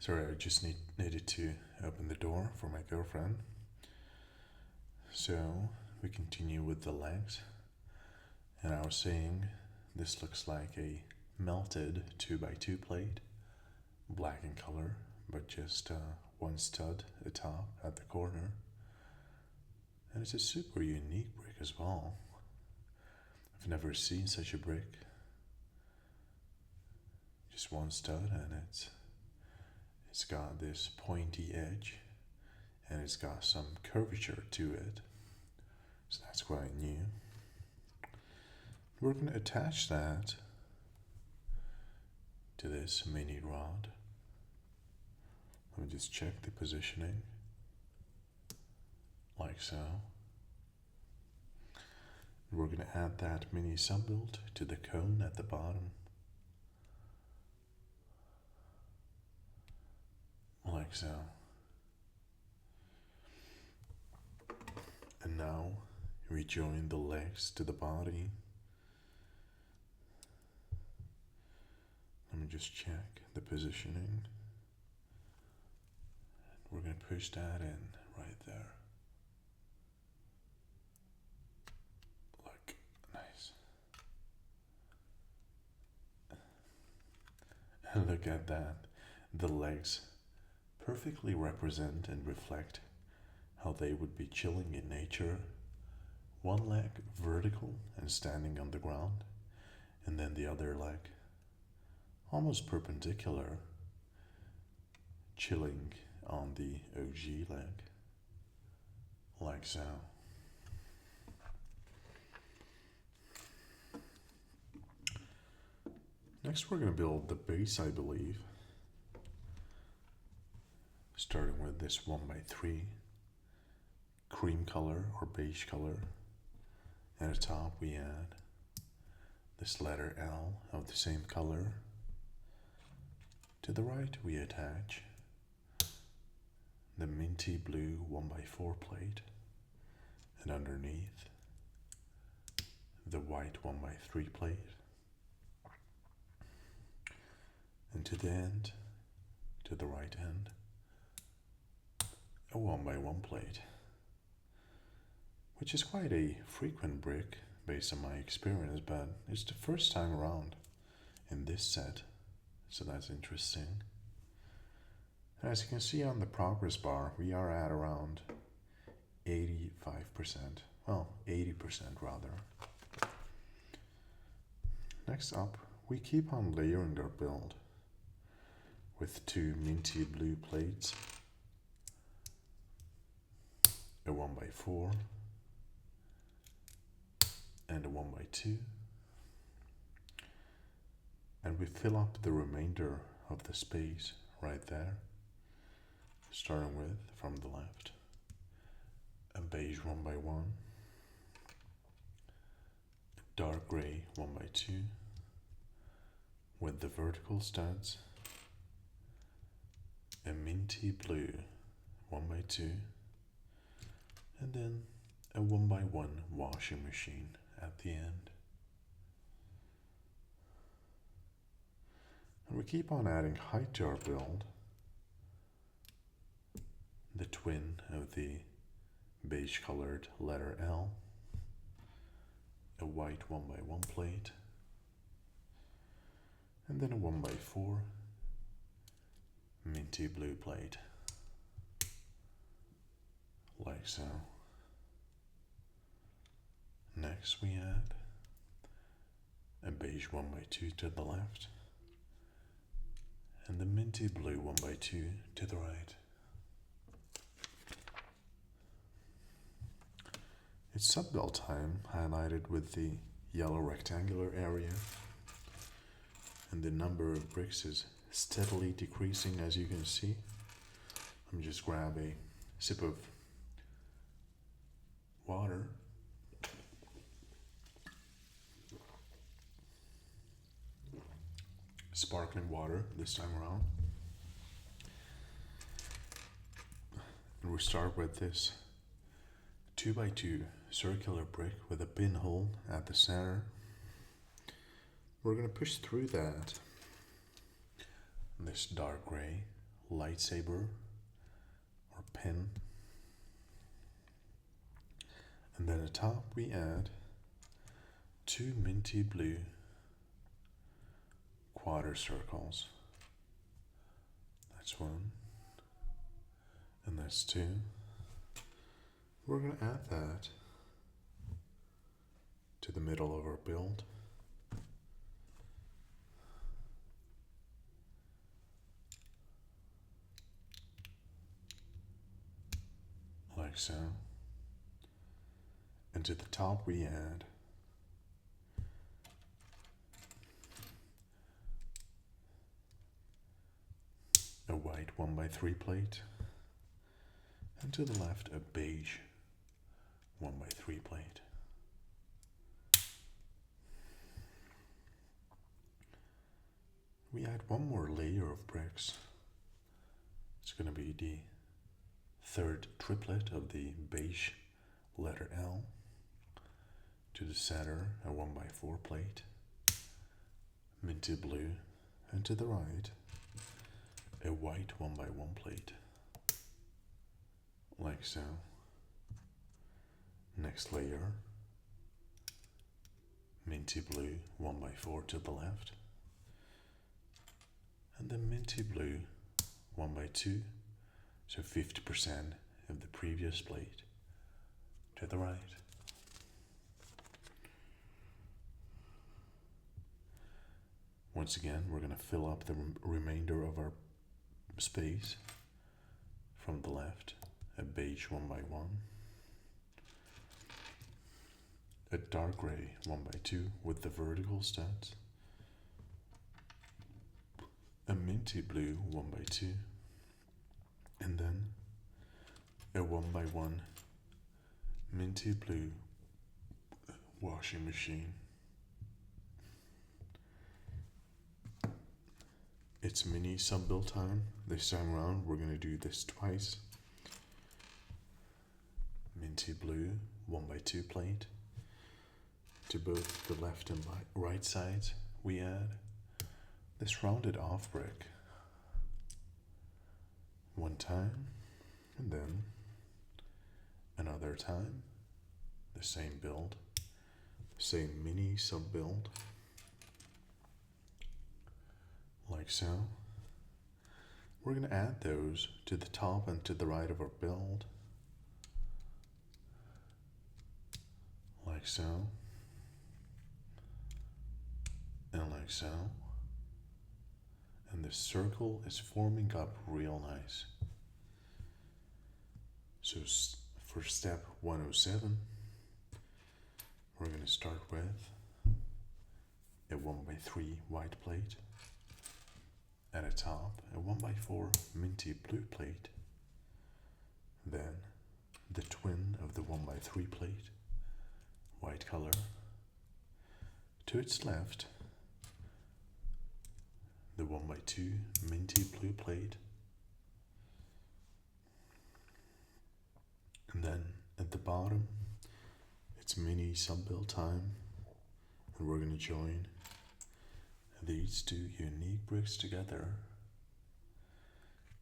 Sorry, I just needed to open the door for my girlfriend. So we continue with the legs. And I was saying this looks like a melted 2x2 plate, black in color, but just one stud atop at the corner. And it's a super unique brick as well. I've never seen such a brick. Just one stud, and it's got this pointy edge, and it's got some curvature to it. So that's quite new. We're going to attach that to this mini rod. Let me just check the positioning, like so. We're going to add that mini sub-build to the cone at the bottom, like so. And now we join the legs to the body. Let me just check the positioning. We're going to push that in right there. Look, nice. And look at that. The legs perfectly represent and reflect how they would be chilling in nature. One leg vertical and standing on the ground, and then the other leg almost perpendicular, chilling on the OG leg, like so. Next we're going to build the base, I believe, starting with this 1x3 cream color or beige color. At the top we add this letter L of the same color. To the right we attach the minty blue 1x4 plate, and underneath the white 1x3 plate, and to the end, to the right end, a 1x1 plate, which is quite a frequent brick based on my experience, but it's the first time around in this set, so that's interesting. As you can see on the progress bar, we are at around 85%, well, 80% rather. Next up, we keep on layering our build with two minty blue plates, a 1x4 and a 1x2, and we fill up the remainder of the space right there, starting with, from the left, a beige 1x1, a dark grey 1x2 with the vertical studs, a minty blue 1x2, and then a 1x1 washing machine at the end. And we keep on adding height to our build, the twin of the beige colored letter L, a white 1x1 plate, and then a 1x4 minty blue plate, like so. Next we add a beige 1x2 to the left, and the minty blue 1x2 to the right. It's subbuild time, highlighted with the yellow rectangular area, and the number of bricks is steadily decreasing, as you can see. Let me just grab a sip of water. Sparkling water this time around. And we start with this 2x2 circular brick with a pinhole at the center. We're going to push through that this dark gray lightsaber or pin, and then at the top we add two minty blue quarter circles. That's one, and that's two. We're going to add that to the middle of our build. Like so. And to the top we add a white 1x3 plate, and to the left a beige 1x3 plate. We add one more layer of bricks. It's going to be the third triplet of the beige letter L. To the center, a 1x4 plate, minty blue, and to the right, a white 1x1 plate, like so. Next layer, minty blue 1x4 to the left, and then minty blue 1x2, so 50% of the previous plate, to the right. Once again, we're going to fill up the remainder of our space. From the left, a beige 1x1, a dark gray 1x2 with the vertical studs, a minty blue 1x2, and then a 1x1 minty blue washing machine. It's mini sub-build time. This time around, we're going to do this twice. Minty blue 1x2 plate. To both the left and right sides, we add this rounded off brick. One time, and then another time, the same build, same mini sub build, like so. We're going to add those to the top and to the right of our build, like so, and like so. And the circle is forming up real nice. So for step 107, we're going to start with a 1x3 white plate, at a top a 1x4 minty blue plate, then the twin of the 1x3 plate, white color. To its left, the 1x2 minty blue plate, and then at the bottom it's mini sub-build time, and we're going to join these two unique bricks together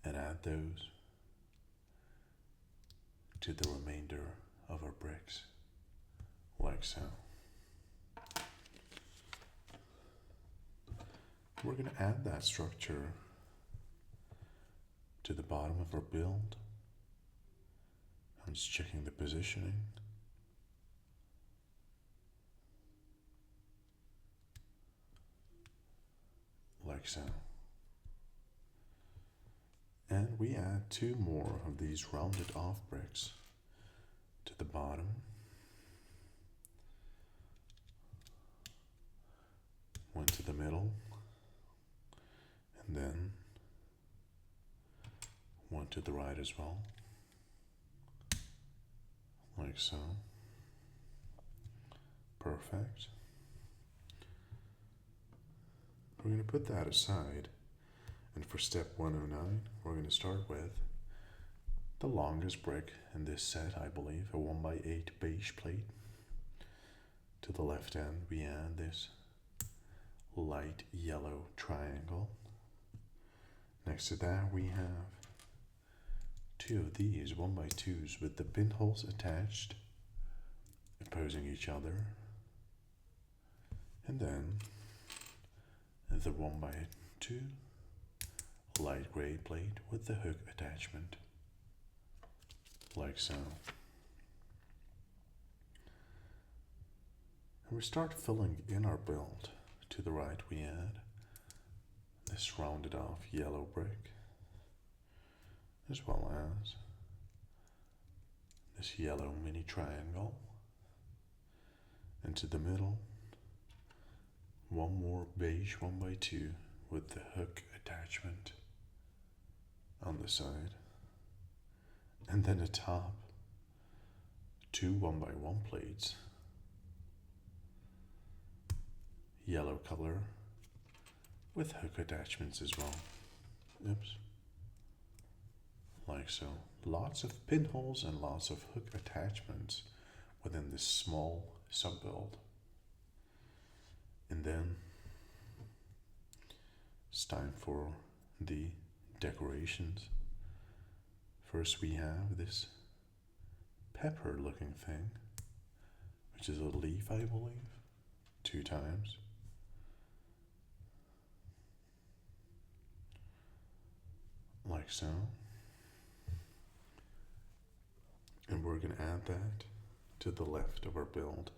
and add those to the remainder of our bricks, like so. We're going to add that structure to the bottom of our build. I'm just checking the positioning. Like so. And we add two more of these rounded off bricks to the bottom. One to the middle. And then one to the right as well. Like so. Perfect. We're going to put that aside, and for step 109, we're going to start with the longest brick in this set, I believe, a 1x8 beige plate. To the left end, we add this light yellow triangle. Next to that, we have two of these 1x2s with the pinholes attached, opposing each other, and then the 1x2 light gray plate with the hook attachment, like so. And we start filling in our build. To the right we add this rounded off yellow brick, as well as this yellow mini triangle, and to the middle one more beige 1x2 with the hook attachment on the side, and then atop two 1x1 plates, yellow color with hook attachments as well. Oops. Like so. Lots of pinholes and lots of hook attachments within this small sub-build. And then it's time for the decorations. First we have this pepper looking thing, which is a leaf, I believe, 2 times. Like so. And we're going to add that to the left of our build.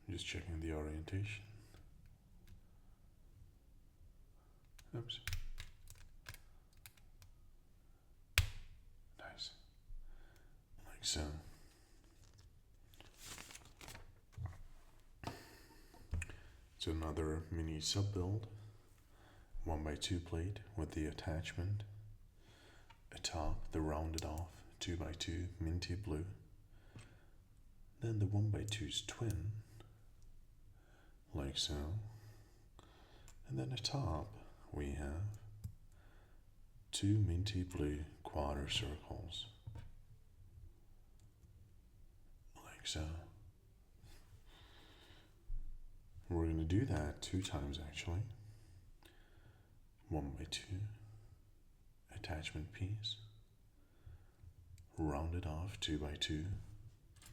Just checking the orientation. Oops. Nice. Like so. It's another mini sub-build. 1x2 plate with the attachment. Atop the rounded off 2x2 minty blue. Then the 1x2's twin, like so. And then atop we have 2 minty blue quarter circles, like so. We're going to do that 2 times actually. 1x2 attachment piece, rounded off 2x2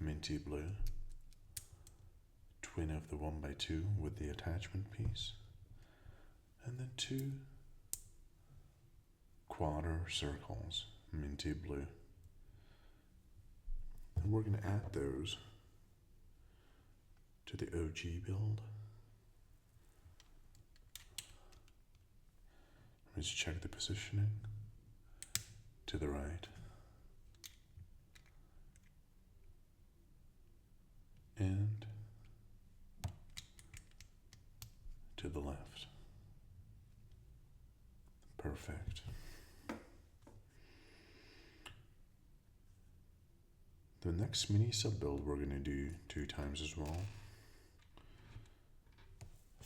minty blue, twin of the 1x2 with the attachment piece, and then 2 quarter circles minty blue. And we're going to add those to the OG build. Let's check the positioning. To the right. And to the left. Perfect. The next mini sub build we're going to do 2 times as well.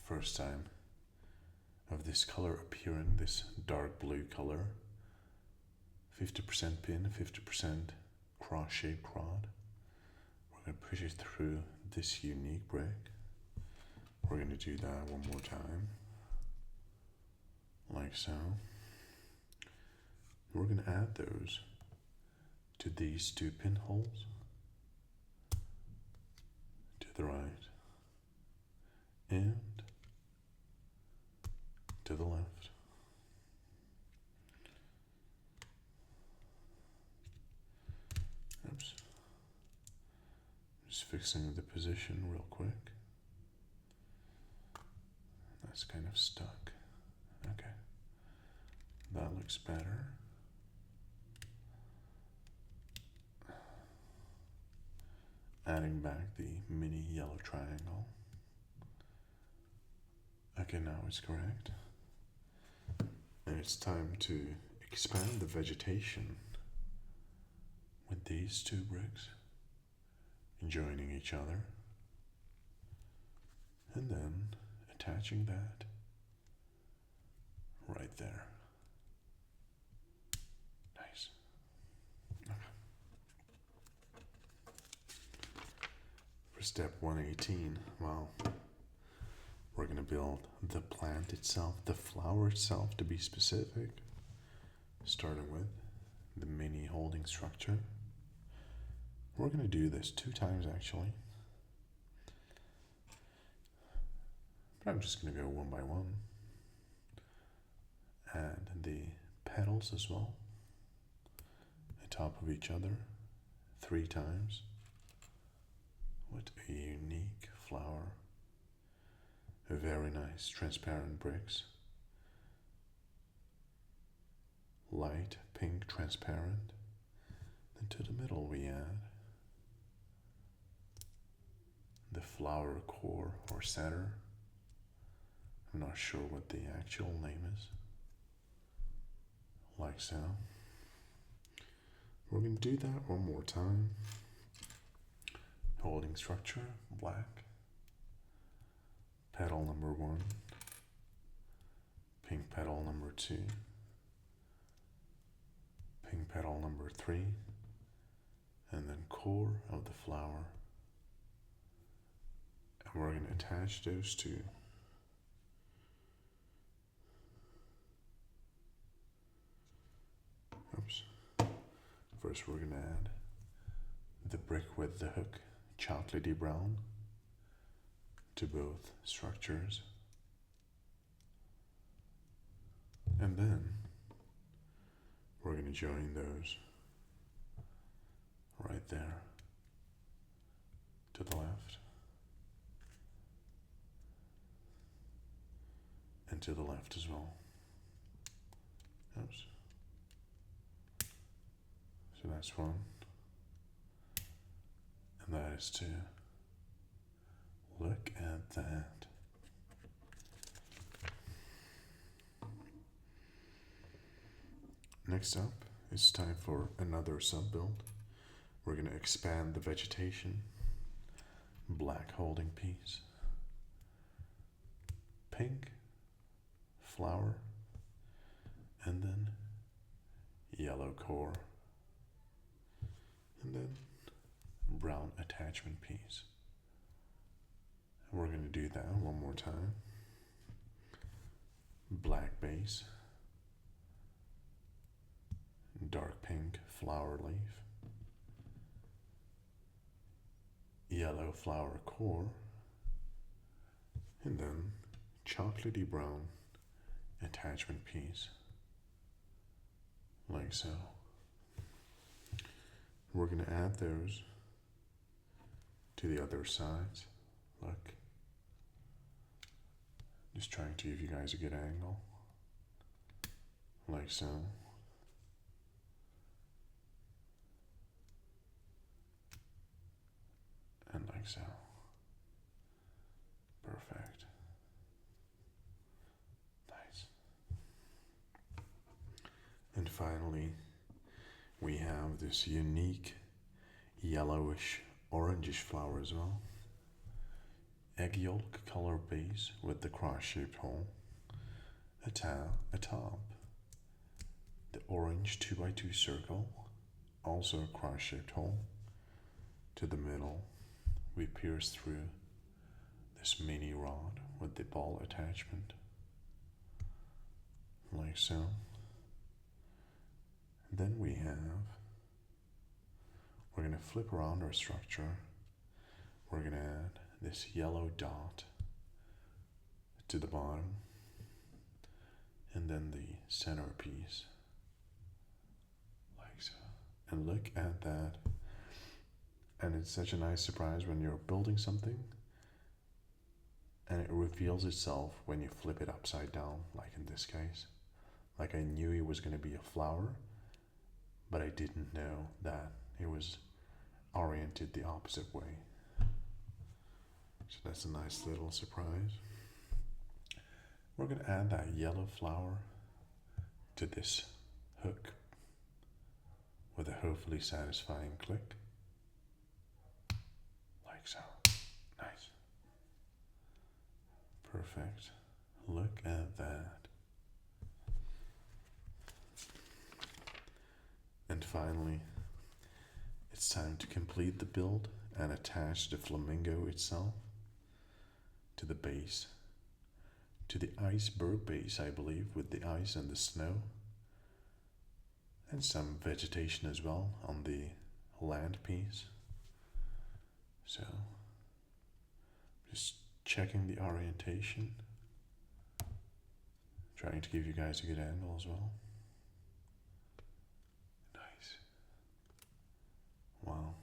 First time of this color appearing, this dark blue color. 50% pin, 50% cross-shaped rod. We're going to push it through this unique brick. We're going to do that one more time. Like so. We're going to add those to these 2 pinholes. To the right. And to the left. Oops. Just fixing the position real quick. That's kind of stuck. Okay. That looks better. Adding back the mini yellow triangle. Okay, now it's correct. And it's time to expand the vegetation with these 2 bricks joining each other, and then attaching that right there. Nice. Okay. For step 118, well, we're going to build the plant itself, the flower itself to be specific, starting with the mini holding structure. We're going to do this 2 times actually, but I'm just going to go 1 by 1. Add the petals as well, on top of each other 3 times with a unique flower. A very nice transparent bricks. Light pink transparent. Then to the middle we add the flower core or center. I'm not sure what the actual name is. Like so. We're going to do that one more time. Holding structure, black. Petal number 1. Pink petal number 2. Pink petal number 3. And then core of the flower. And we're going to attach those 2. Oops. First we're going to add the brick with the hook, chocolatey brown, to both structures. And then we're going to join those right there to the left and to the left as well. Oops. So that's one. And that is 2. Look at that. Next up, it's time for another sub build. We're going to expand the vegetation. Black holding piece. Pink flower. And then yellow core. And then brown attachment piece. We're going to do that one more time. Black base, dark pink flower leaf, yellow flower core, and then chocolatey brown attachment piece, like so. We're going to add those to the other sides. Look. Just trying to give you guys a good angle. Like so. And like so. Perfect. Nice. And finally, we have this unique yellowish, orangish flower as well. Egg yolk color base with the cross-shaped hole. A top. The orange 2x2 circle, also a cross-shaped hole. To the middle, we pierce through this mini rod with the ball attachment. Like so. Then we're going to flip around our structure. We're going to add this yellow dot to the bottom, and then the centerpiece, like so. And look at that. And it's such a nice surprise when you're building something and it reveals itself when you flip it upside down, like in this case. Like I knew it was going to be a flower, but I didn't know that it was oriented the opposite way. So that's a nice little surprise. We're going to add that yellow flower to this hook with a hopefully satisfying click. Like so. Nice. Perfect. Look at that. And finally, it's time to complete the build and attach the flamingo itself to the base, to the iceberg base, I believe, with the ice and the snow, and some vegetation as well on the land piece. So, just checking the orientation, trying to give you guys a good angle as well. Nice. Wow.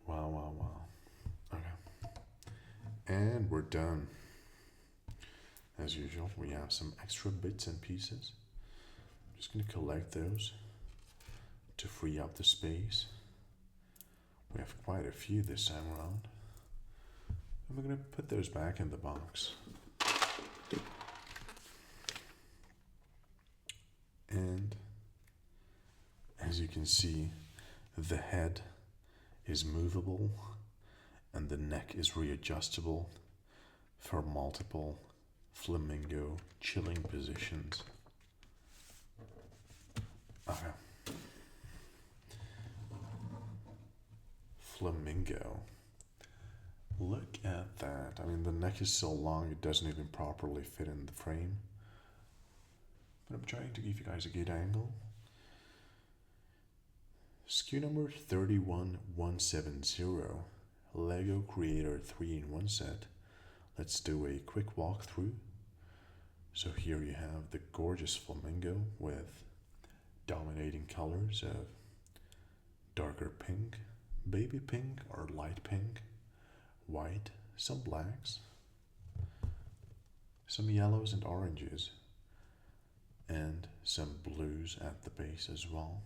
Wow, wow, wow. Okay. And we're done. As usual, we have some extra bits and pieces. I'm just going to collect those to free up the space. We have quite a few this time around. And we're going to put those back in the box. And as you can see, the head is movable and the neck is readjustable for multiple flamingo chilling positions. Okay. Flamingo. Look at that. I mean, the neck is so long it doesn't even properly fit in the frame. But I'm trying to give you guys a good angle. SKU number 31170, LEGO Creator 3-in-1 set. Let's do a quick walkthrough. So here you have the gorgeous flamingo with dominating colors of darker pink, baby pink or light pink, white, some blacks, some yellows and oranges, and some blues at the base as well.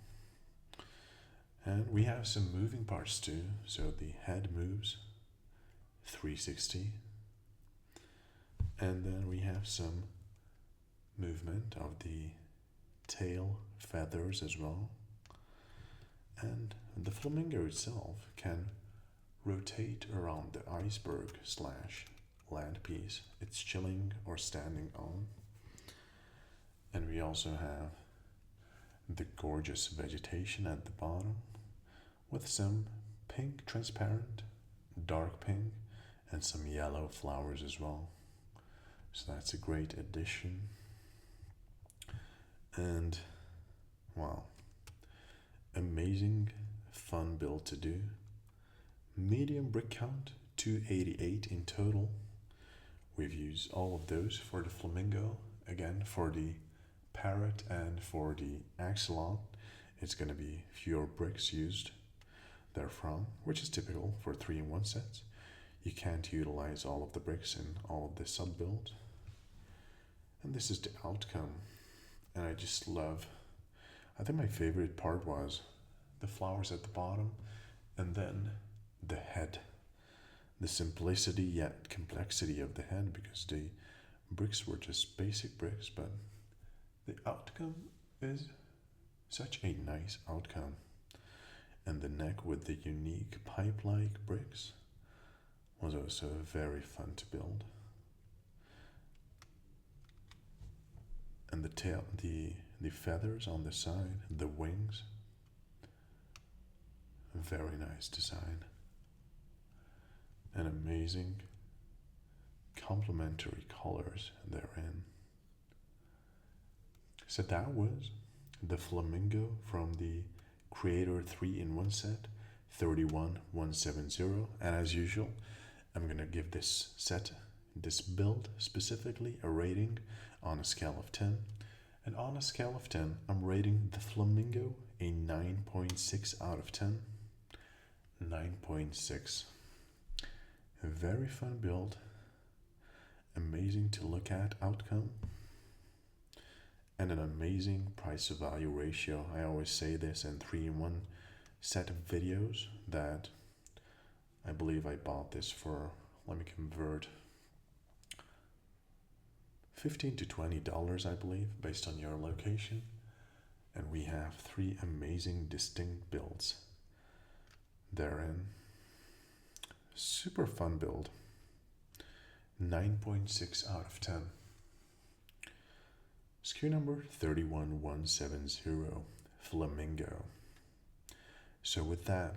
And we have some moving parts too. So the head moves 360. And then we have some movement of the tail feathers as well. And the flamingo itself can rotate around the iceberg / land piece it's chilling or standing on. And we also have the gorgeous vegetation at the bottom with some pink transparent, dark pink, and some yellow flowers as well. So that's a great addition. And wow, amazing fun build to do. Medium brick count, 288 in total. We've used all of those for the flamingo, again for the parrot and for the axolotl. It's going to be fewer bricks used therefrom, which is typical for 3-in-1 sets. You can't utilize all of the bricks in all of the sub build. And this is the outcome. And I just love, I think my favorite part was the flowers at the bottom and then the head. The simplicity yet complexity of the head, because the bricks were just basic bricks, but the outcome is such a nice outcome. And the neck with the unique pipe-like bricks was also very fun to build. And the tail, the feathers on the side, the wings, very nice design. And amazing complementary colors therein. So that was the flamingo from the Creator 3-in-1 set 31170. And as usual, I'm gonna give this set, this build specifically, a rating on a scale of 10. And on a scale of 10, I'm rating the flamingo a 9.6 out of 10. 9.6. A very fun build, amazing to look at outcome, and an amazing price to value ratio. I always say this in 3-in-1 set of videos that I believe I bought this for, let me convert, $15 to $20, I believe, based on your location. And we have 3 amazing distinct builds therein. Super fun build. 9.6 out of 10. SKU number 31170, Flamingo. So with that,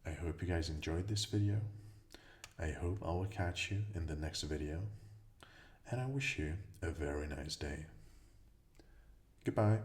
I hope you guys enjoyed this video. I hope I will catch you in the next video. And I wish you a very nice day. Goodbye.